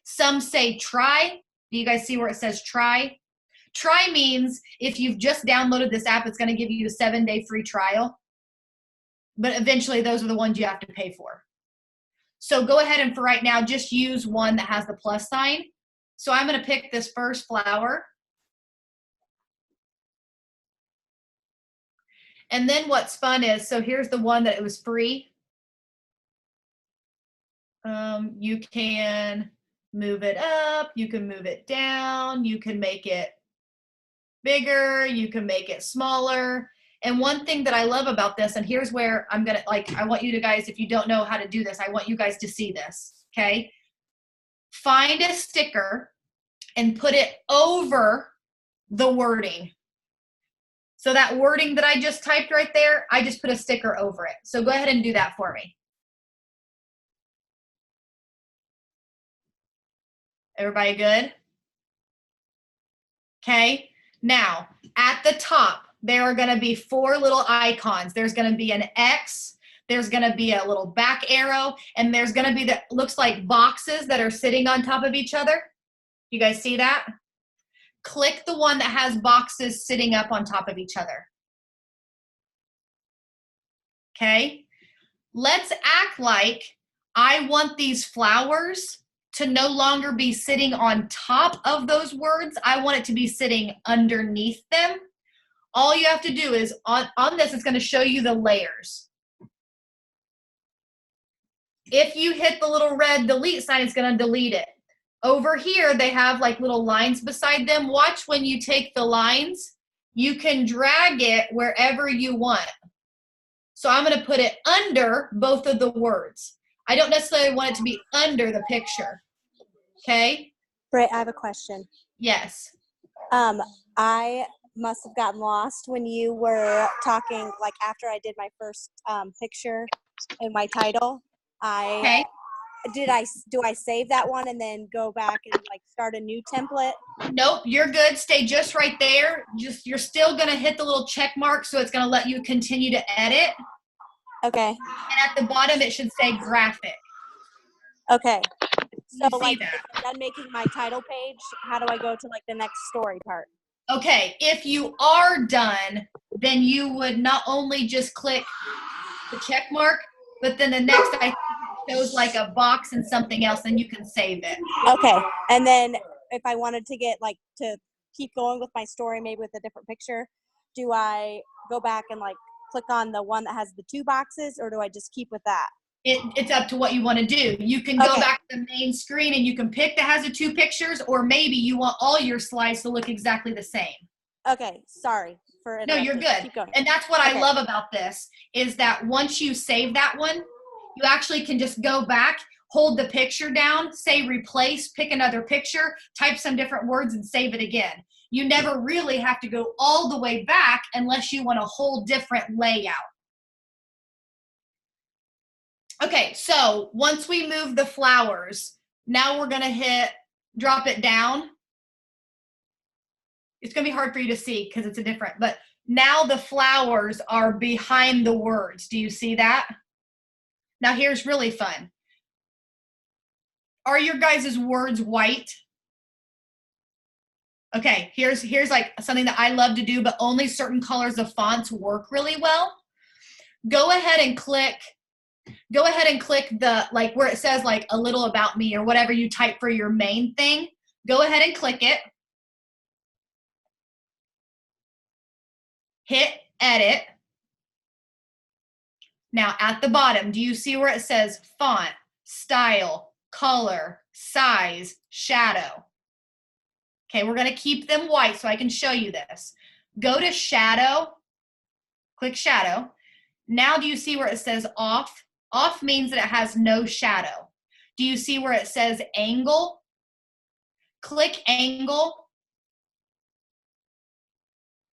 Some say try. Do you guys see where it says try? Try means if you've just downloaded this app, it's going to give you a 7-day free trial. But eventually those are the ones you have to pay for. So go ahead and for right now, just use one that has the plus sign. So I'm going to pick this first flower. And then what's fun is, so here's the one that it was free. You can move it up, you can move it down, you can make it bigger, you can make it smaller. And one thing that I love about this, and here's where I'm gonna, I want you to guys, if you don't know how to do this, I want you guys to see this, okay? Find a sticker and put it over the wording. So that wording that I just typed right there, I just put a sticker over it. So go ahead and do that for me. Everybody good? Okay. Now, at the top, there are going to be 4 little icons. There's going to be an X, there's going to be a little back arrow, and there's going to be that looks like boxes that are sitting on top of each other. You guys see that? Click the one that has boxes sitting up on top of each other. Okay? Let's act like I want these flowers to no longer be sitting on top of those words. I want it to be sitting underneath them. All you have to do is, on this, it's going to show you the layers. If you hit the little red delete sign, it's going to delete it. Over here, they have like little lines beside them. Watch when you take the lines, you can drag it wherever you want. So I'm going to put it under both of the words. I don't necessarily want it to be under the picture. Okay? Britt, I have a question. Yes. I must have gotten lost when you were talking, like after I did my first picture in my title. Okay. Do I save that one and then go back and like start a new template? Nope, you're good. Stay just right there. You're still going to hit the little check mark, so it's going to let you continue to edit. Okay. And at the bottom, it should say graphic. Okay. You So see like that? if I'm done making my title page, how do I go to like the next story part? Okay, if you are done, then you would not only just click the check mark, but then the next I think it shows like a box and something else, and you can save it. Okay. And then if I wanted to get like to keep going with my story, maybe with a different picture, do I go back and like click on the one that has the 2 boxes, or do I just keep with that? It's up to what you want to do. You can go Okay. back to the main screen and you can pick that has the 2 pictures, or maybe you want all your slides to look exactly the same. Okay. Sorry for No, you're interrupting. good. Keep going. And that's what Okay. I love about this, is that once you save that one, you actually can just go back, hold the picture down, say replace, pick another picture, type some different words, and save it again. You never really have to go all the way back unless you want a whole different layout. Okay, so once we move the flowers, now we're going to drop it down. It's going to be hard for you to see because it's a different, but now the flowers are behind the words. Do you see that? Now here's really fun. Are your guys' words white? Okay, here's like something that I love to do, but only certain colors of fonts work really well. Go ahead and click the, like where it says like a little about me or whatever you type for your main thing. Go ahead and click it. Hit edit. Now at the bottom, do you see where it says font, style, color, size, shadow? Okay, we're going to keep them white so I can show you this. Go to shadow, click shadow. Now do you see where it says off? Off means that it has no shadow. Do you see where it says angle? Click angle.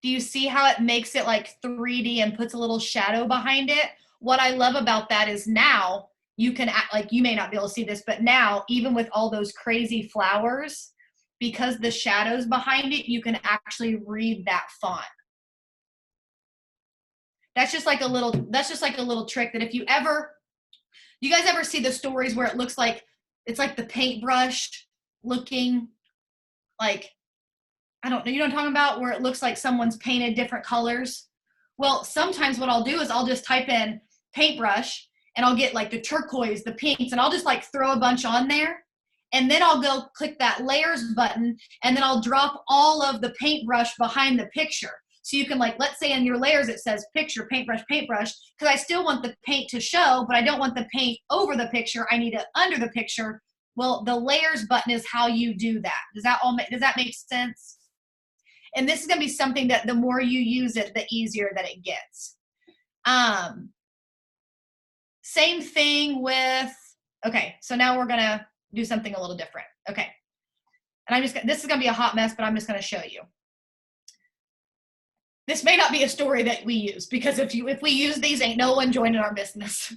Do you see how it makes it like 3D and puts a little shadow behind it? What I love about that is now you can act like, you may not be able to see this, but now even with all those crazy flowers, because the shadow's behind it, you can actually read that font. That's just like a little trick that if you ever, do you guys ever see the stories where it looks like, it's like the paintbrush looking like, I don't know, you know what I'm talking about? Where it looks like someone's painted different colors. Well, sometimes what I'll do is I'll just type in paintbrush and I'll get like the turquoise, the pinks, and I'll just like throw a bunch on there. And then I'll go click that layers button, and then I'll drop all of the paintbrush behind the picture. So you can like, let's say in your layers it says picture, paintbrush, paintbrush, because I still want the paint to show, but I don't want the paint over the picture. I need it under the picture. Well, the layers button is how you do that. Does that make sense? And this is going to be something that the more you use it, the easier that it gets. Same thing with, okay, so now we're going to do something a little different. Okay. And this is going to be a hot mess, but I'm just going to show you. This may not be a story that we use, because if we use these, ain't no one joining our business.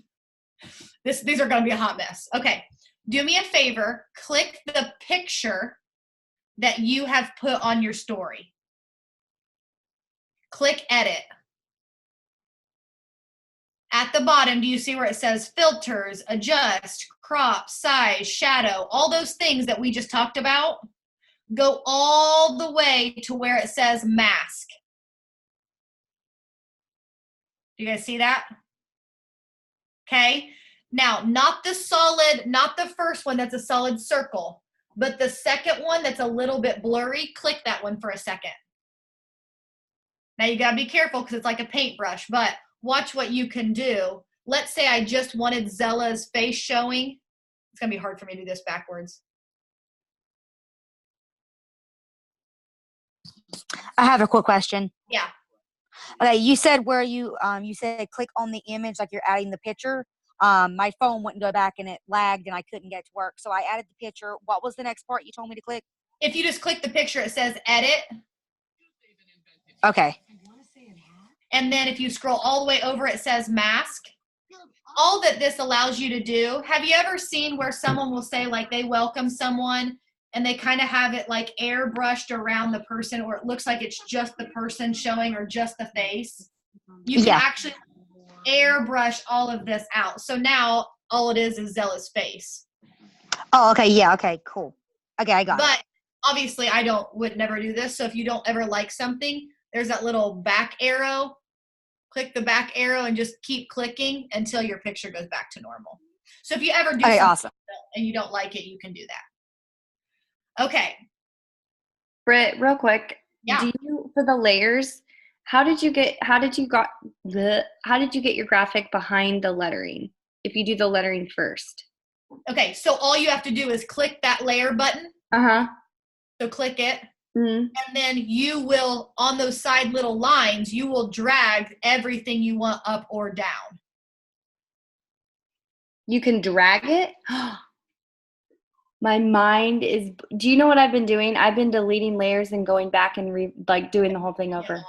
These are going to be a hot mess. Okay. Do me a favor, click the picture that you have put on your story. Click edit. At the bottom, do you see where it says filters, adjust, crop, size, shadow, all those things that we just talked about? Go all the way to where it says mask. Do you guys see that? Okay. Now, not the solid, not the first one that's a solid circle, but the second one that's a little bit blurry, click that one for a second. Now you gotta be careful because it's like a paintbrush, but watch what you can do. Let's say I just wanted Zella's face showing. It's gonna be hard for me to do this backwards. I have a quick question. Yeah. Okay, you said where you said click on the image like you're adding the picture. My phone wouldn't go back and it lagged and I couldn't get to work. So I added the picture. What was the next part you told me to click? If you just click the picture, it says edit. Okay. And then if you scroll all the way over, it says mask. All that this allows you to do, have you ever seen where someone will say like they welcome someone and they kind of have it like airbrushed around the person, or it looks like it's just the person showing or just the face? You can actually airbrush all of this out. So now all it is Zella's face. Oh, okay. Yeah. Okay. Cool. Okay, I got it. But obviously I would never do this. So if you don't ever like something, there's that little back arrow. Click the back arrow and just keep clicking until your picture goes back to normal. So if you ever do something awesome. and you don't like it, you can do that. Okay. Britt, real quick. Yeah. Do you, for the layers, how did you get your graphic behind the lettering? If you do the lettering first. Okay, so all you have to do is click that layer button. Uh-huh. So click it. Mm-hmm. And then you will, on those side little lines, you will drag everything you want up or down. You can drag it? My mind is, do you know what I've been doing? I've been deleting layers and going back and doing the whole thing over.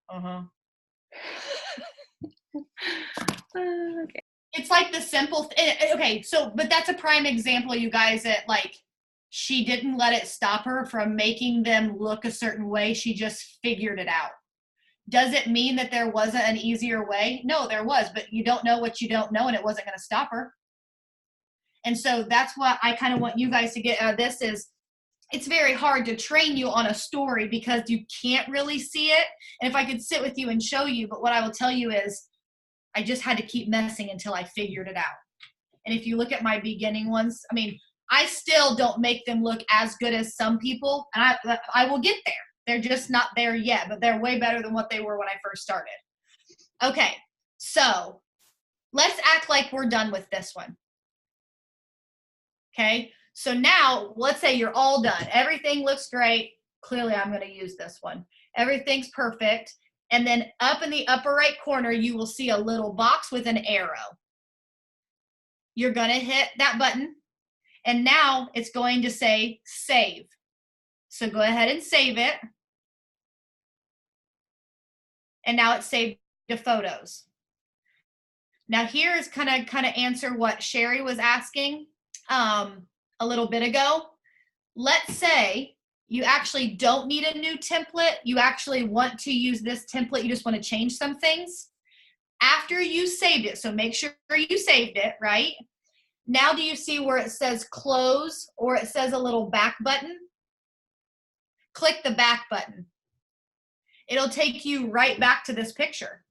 Uh-huh. Okay. It's like the simple, okay, so, but that's a prime example, you guys, that like, she didn't let it stop her from making them look a certain way. She just figured it out. Does it mean that there wasn't an easier way? No, there was, but you don't know what you don't know, and it wasn't going to stop her. And so that's what I kind of want you guys to get out of this is, it's very hard to train you on a story because you can't really see it. And if I could sit with you and show you, but what I will tell you is I just had to keep messing until I figured it out. And if you look at my beginning ones, I mean, I still don't make them look as good as some people, and I will get there. They're just not there yet, but they're way better than what they were when I first started. Okay, so let's act like we're done with this one. Okay, so now let's say you're all done. Everything looks great. Clearly, I'm going to use this one. Everything's perfect. And then up in the upper right corner, you will see a little box with an arrow. You're going to hit that button. And now it's going to say save. So go ahead and save it. And now it's saved to photos. Now here is kind of answer what Sherry was asking a little bit ago. Let's say you actually don't need a new template. You actually want to use this template. You just want to change some things. After you saved it, so make sure you saved it, right? Now do you see where it says close or it says a little back button? Click the back button. It'll take you right back to this picture.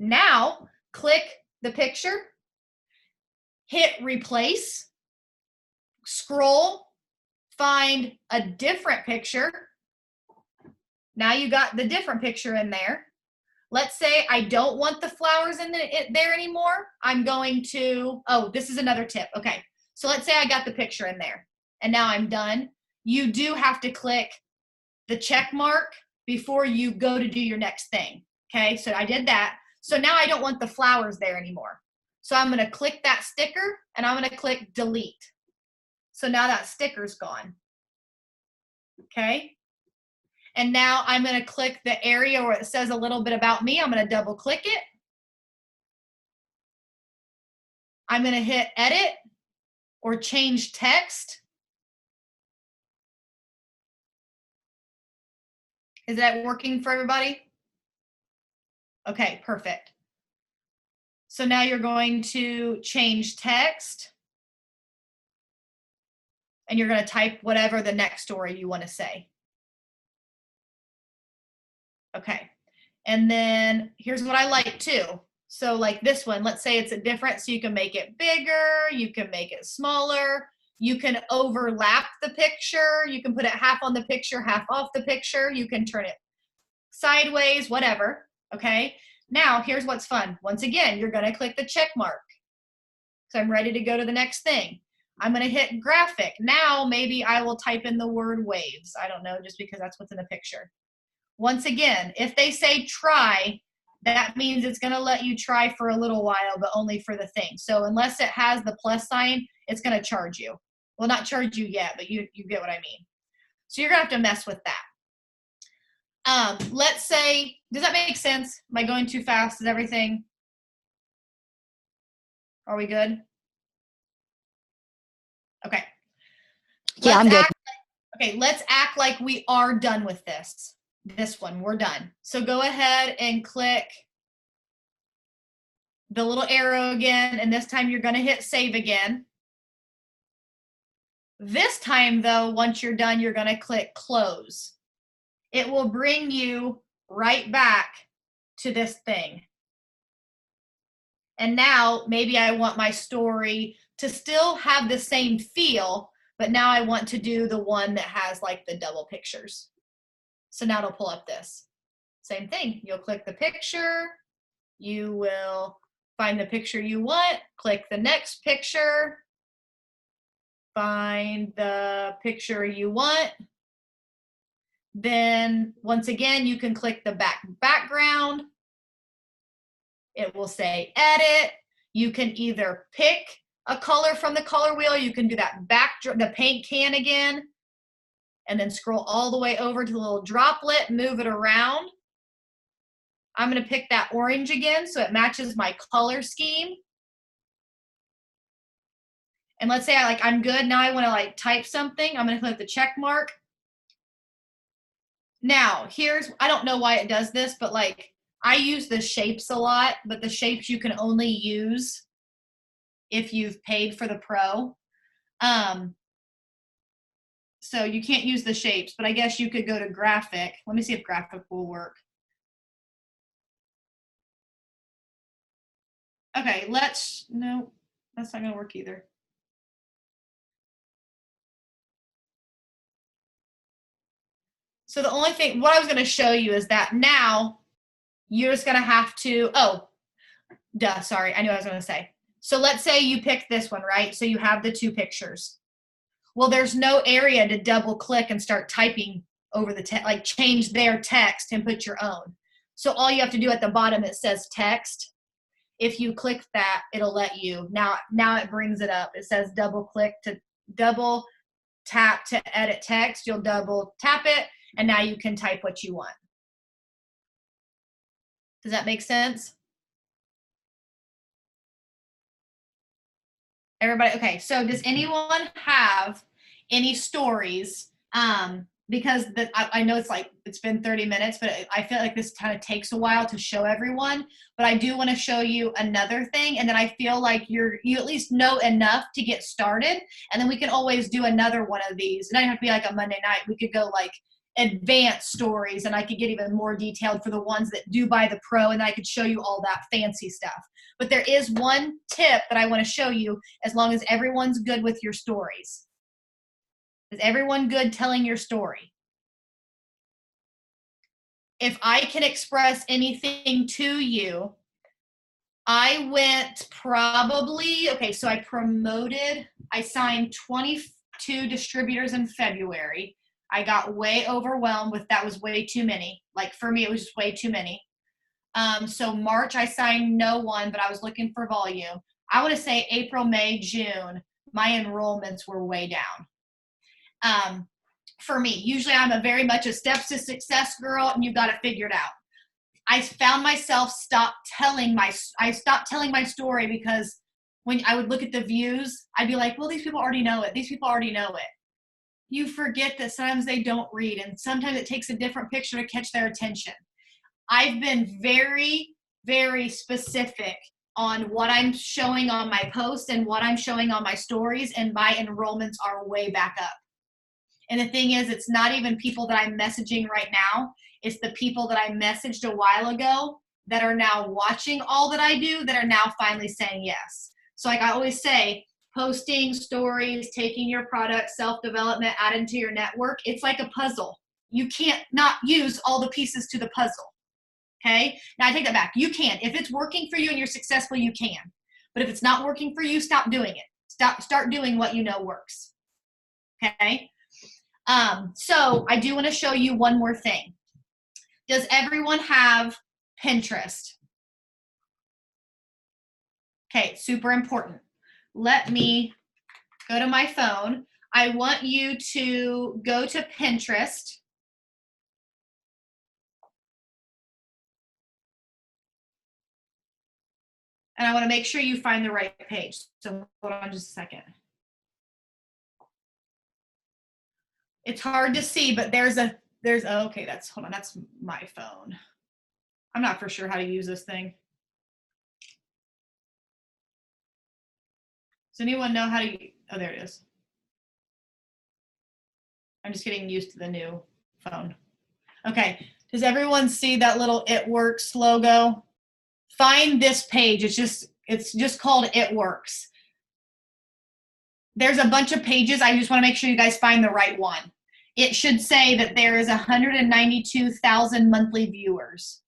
Now click the picture, hit replace, scroll, find a different picture. Now you got the different picture in there. Let's say I don't want the flowers in there anymore. I'm going to, oh, this is another tip. Okay, so let's say I got the picture in there and now I'm done. You do have to click the check mark before you go to do your next thing. Okay, so I did that. So now I don't want the flowers there anymore. So I'm gonna click that sticker and I'm gonna click delete. So now that sticker's gone. Okay. And now I'm going to click the area where it says a little bit about me. I'm going to double click it. I'm going to hit edit or change text. Is that working for everybody? Okay, perfect. So now you're going to change text and you're going to type whatever the next story you want to say. Okay. And then here's what I like too. So like this one, let's say it's a different, so you can make it bigger, you can make it smaller, you can overlap the picture, you can put it half on the picture, half off the picture, you can turn it sideways, whatever, okay? Now, here's what's fun. Once again, you're gonna click the check mark. So I'm ready to go to the next thing. I'm gonna hit graphic. Now, maybe I will type in the word waves. I don't know, just because that's what's in the picture. Once again, if they say try, that means it's gonna let you try for a little while, but only for the thing. So unless it has the plus sign, it's gonna charge you. Well, not charge you yet, but you get what I mean. So you're gonna have to mess with that. Let's say, does that make sense? Am I going too fast? Is everything? Are we good? Okay. Yeah, I'm good. Okay, let's act like we are done with this. This one, we're done. So go ahead and click the little arrow again, and this time you're gonna hit save again. This time though, once you're done, you're gonna click close. It will bring you right back to this thing. And now maybe I want my story to still have the same feel, but now I want to do the one that has like the double pictures. So now it'll pull up this. Same thing, you'll click the picture, you will find the picture you want, click the next picture, find the picture you want. Then once again, you can click the background. It will say edit. You can either pick a color from the color wheel. You can do that the paint can again, and then scroll all the way over to the little droplet, move it around. I'm gonna pick that orange again so it matches my color scheme. And let's say I'm good. Now I wanna like type something. I'm gonna click the check mark. Now I don't know why it does this, but like I use the shapes a lot, but the shapes you can only use if you've paid for the Pro. So you can't use the shapes, but I guess you could go to graphic. Let me see if graphic will work. Okay, no, that's not gonna work either. So the only thing, what I was gonna show you is that now you're just gonna have to, sorry, I knew what I was gonna say. So let's say you pick this one, right? So you have the two pictures. Well, there's no area to double click and start typing over the text, like change their text and put your own. So all you have to do at the bottom, it says text. If you click that, it'll let you. Now it brings it up. It says double tap to edit text. You'll double tap it, and now you can type what you want. Does that make sense? Everybody, okay, so does anyone have any stories? Because I know it's been 30 minutes, but I feel like this kind of takes a while to show everyone, but I do want to show you another thing, and then I feel like you at least know enough to get started, and then we can always do another one of these. It doesn't have to be like a Monday night. We could go like advanced stories, and I could get even more detailed for the ones that do buy the Pro, and I could show you all that fancy stuff. But there is one tip that I want to show you, as long as everyone's good with your stories. Is everyone good telling your story? If I can express anything to you, I went probably, okay, so I signed 22 distributors in February. I got way overwhelmed with that was way too many. Like for me, it was just way too many. So March, I signed no one, but I was looking for volume. I want to say April, May, June, my enrollments were way down. For me, usually I'm very much a steps to success girl, and you got to figure it out. I found myself stopped telling my story, because when I would look at the views, I'd be like, well, these people already know it. These people already know it. you forget that sometimes they don't read, and sometimes it takes a different picture to catch their attention. I've been very, very specific on what I'm showing on my posts and what I'm showing on my stories, and my enrollments are way back up. And the thing is, it's not even people that I'm messaging right now. It's the people that I messaged a while ago that are now watching all that I do that are now finally saying yes. So like I always say, posting stories, taking your product, self-development, add into your network, it's like a puzzle. You can't not use all the pieces to the puzzle. Okay? Now I take that back. You can. If it's working for you and you're successful, you can. But if it's not working for you, stop doing it. Start doing what you know works. Okay? So I do want to show you one more thing. Does everyone have Pinterest? Okay, super important. Let me go to my phone. I want you to go to Pinterest. And I want to make sure you find the right page. So hold on just a second. It's hard to see, but okay, hold on, that's my phone. I'm not for sure how to use this thing. Does anyone know how to, oh, there it is. I'm just getting used to the new phone. Okay, does everyone see that little It Works logo? Find this page, it's just called It Works. There's a bunch of pages, I just wanna make sure you guys find the right one. It should say that there is 192,000 monthly viewers.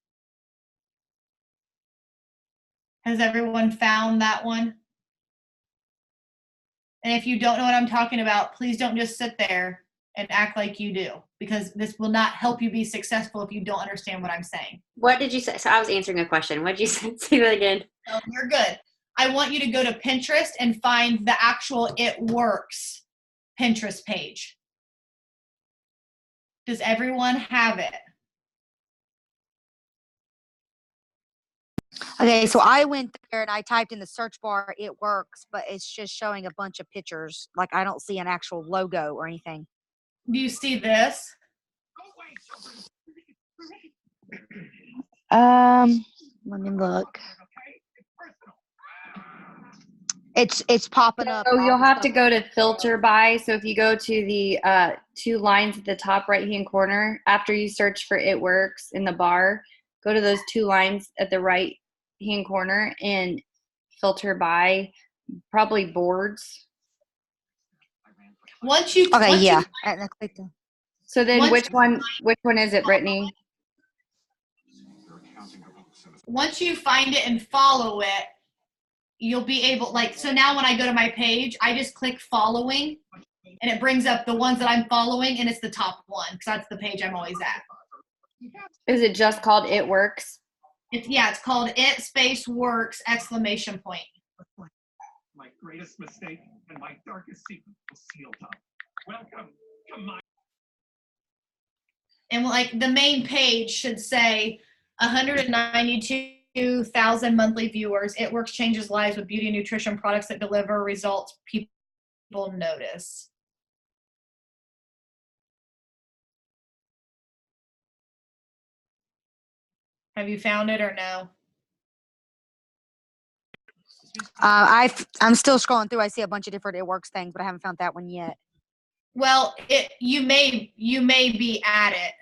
Has everyone found that one? And if you don't know what I'm talking about, please don't just sit there and act like you do, because this will not help you be successful if you don't understand what I'm saying. What did you say? So I was answering a question. What did you say? Say that again. Oh, you're good. I want you to go to Pinterest and find the actual It Works Pinterest page. Does everyone have it? Okay, so I went there and I typed in the search bar, It Works, but it's just showing a bunch of pictures. Like I don't see an actual logo or anything. Do you see this? Let me look. It's popping up. So you'll have to go to filter by. So if you go to the 2 lines at the top right hand corner, after you search for It Works in the bar, go to those 2 lines at the right hand corner and filter by probably boards. Yeah. So then which one is it, Brittany? Once you find it and follow it, you'll be able, so now when I go to my page, I just click following and it brings up the ones that I'm following, and it's the top one because that's the page I'm always at. Is it just called It Works? It's called It Space Works ! My greatest mistake and my darkest secret was sealed up. Welcome to my. And the main page should say 192,000 monthly viewers. It Works changes lives with beauty and nutrition products that deliver results people notice. Have you found it or no? I'm still scrolling through. I see a bunch of different It Works things, but I haven't found that one yet. Well, you may be at it.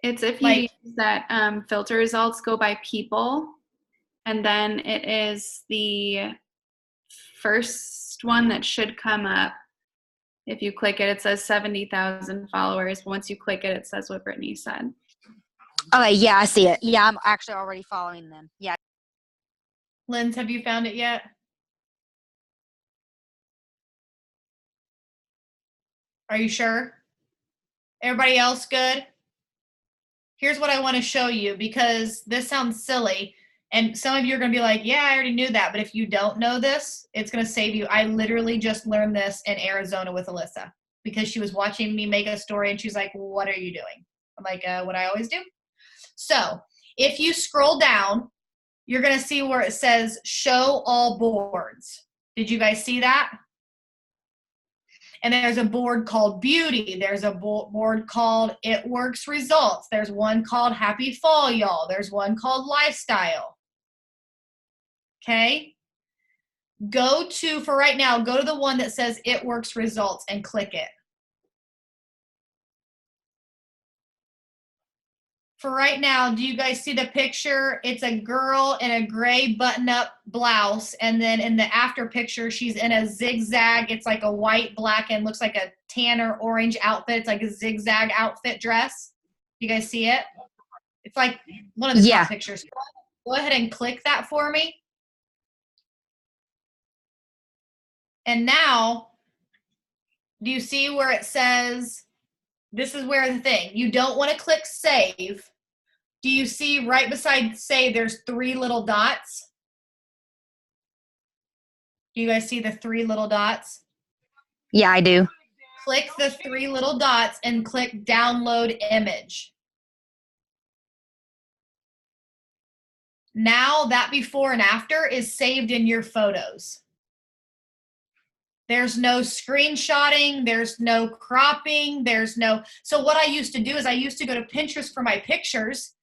It's if you use that filter results, go by people, and then it is the first one that should come up. If you click it, it says 70,000 followers. But once you click it, it says what Brittany said. Okay, yeah, I see it. Yeah, I'm actually already following them. Yeah. Linz, have you found it yet? Are you sure? Everybody else good? Here's what I want to show you, because this sounds silly, and some of you are going to be like, yeah, I already knew that, but if you don't know this, it's going to save you. I literally just learned this in Arizona with Alyssa, because she was watching me make a story, and she's like, what are you doing? I'm like, what I always do. So if you scroll down, you're going to see where it says show all boards. Did you guys see that? And there's a board called Beauty. There's a board called It Works Results. There's one called Happy Fall, y'all. There's one called Lifestyle. Okay? For right now, go to the one that says It Works Results and click it. For right now, do you guys see the picture? It's a girl in a gray button-up blouse, and then in the after picture, she's in a zigzag. It's like a white, black, and looks like a tan or orange outfit. It's like a zigzag outfit dress. You guys see it? It's like one of the top pictures. Go ahead and click that for me. And now, do you see where it says, this is where the thing, you don't want to click save. Do you see right beside save, there's 3 little dots? Do you guys see the 3 little dots? Yeah, I do. Click the 3 little dots and click download image. Now that before and after is saved in your photos. There's no screenshotting, there's no cropping, so what I used to do is I used to go to Pinterest for my pictures,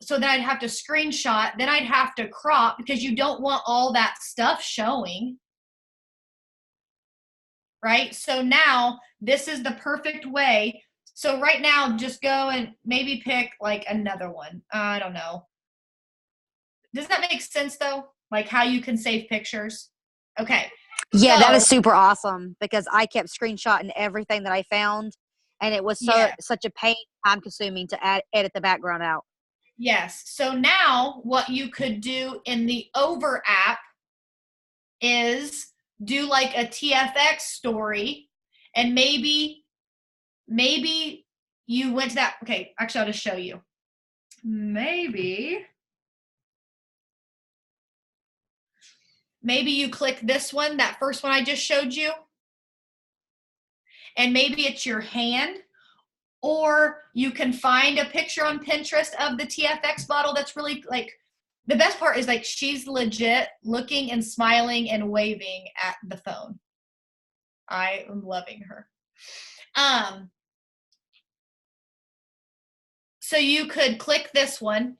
so then I'd have to screenshot, then I'd have to crop because you don't want all that stuff showing, right? So now this is the perfect way. So right now, just go and maybe pick like another one. I don't know. Does that make sense though? Like how you can save pictures? Okay. Yeah, that is super awesome because I kept screenshotting everything that I found, and it was such a pain, time consuming to edit the background out. Yes. So now what you could do in the Over app is do like a TFX story, and maybe you went to that. Okay, actually, I'll just show you. Maybe you click this one, that first one I just showed you, and maybe it's your hand, or you can find a picture on Pinterest of the TFX bottle that's really like, the best part is like she's legit looking and smiling and waving at the phone. I am loving her. So you could click this one,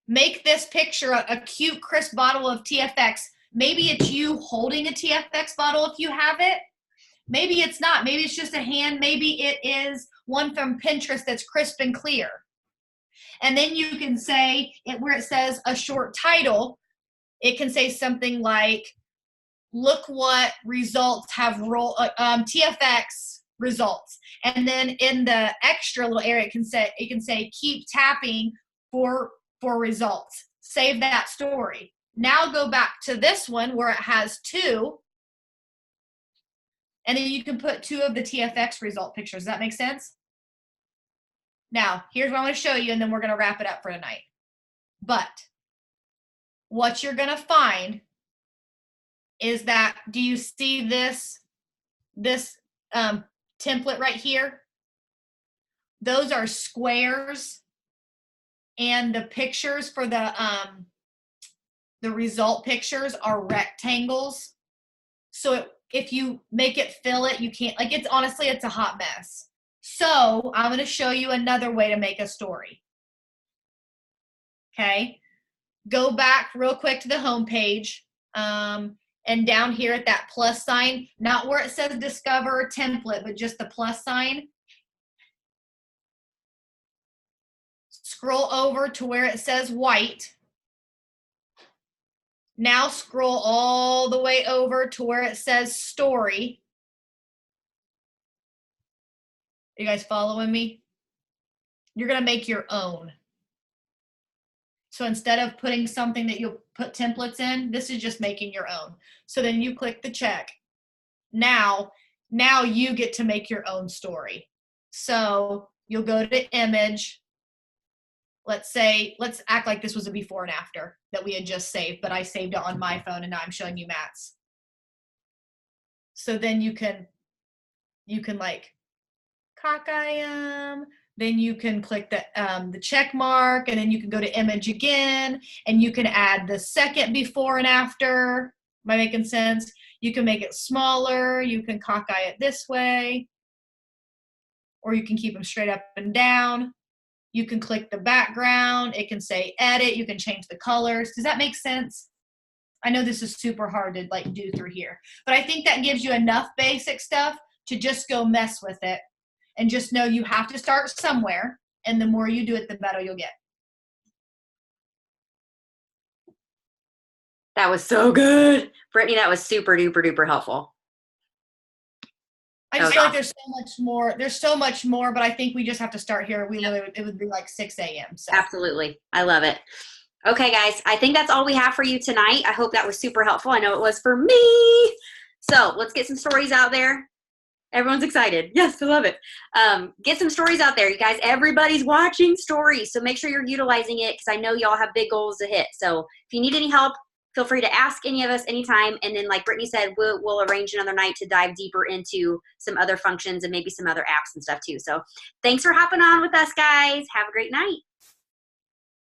make this picture a cute, crisp bottle of TFX. Maybe it's you holding a TFX bottle if you have it. Maybe it's not. Maybe it's just a hand. Maybe it is one from Pinterest that's crisp and clear. And then you can say, where it says a short title, it can say something like, look what results have TFX results. And then in the extra little area, it can say keep tapping for results. Save that story. Now go back to this one where it has 2. And then you can put 2 of the TFX result pictures. Does that make sense? Now, here's what I'm going to show you, and then we're going to wrap it up for tonight. But what you're going to find is that, do you see this template right here? Those are squares, and the pictures for the result pictures are rectangles. So if you make it fill it, you can't, like, it's a hot mess. So I'm going to show you another way to make a story. Okay. Go back real quick to the home page. And down here at that plus sign, not where it says discover template, but just the plus sign. Scroll over to where it says white. Now scroll all the way over to where it says story. Are you guys following me? You're going to make your own. So instead of putting something that you'll put templates in, this is just making your own. So then you click the check. Now you get to make your own story. So you'll go to image. Let's act like this was a before and after that we had just saved, but I saved it on my phone and now I'm showing you Matt's. So then you can like cockeyam, then you can click the check mark, and then you can go to image again, and you can add the second before and after. Am I making sense? You can make it smaller. You can cockeye it this way. Or you can keep them straight up and down. You can click the background. It can say edit. You can change the colors. Does that make sense? I know this is super hard to like do through here, but I think that gives you enough basic stuff to just go mess with it and just know you have to start somewhere, and the more you do it, the better you'll get. That was so good. Brittany, that was super duper duper helpful. I just feel like there's so much more. There's so much more, but I think we just have to start here. It would be like 6 a.m. So. Absolutely. I love it. Okay, guys, I think that's all we have for you tonight. I hope that was super helpful. I know it was for me. So let's get some stories out there. Everyone's excited. Yes, I love it. Get some stories out there, you guys. Everybody's watching stories, so make sure you're utilizing it because I know y'all have big goals to hit. So if you need any help, feel free to ask any of us anytime. And then like Brittany said, we'll arrange another night to dive deeper into some other functions and maybe some other apps and stuff too. So thanks for hopping on with us, guys. Have a great night.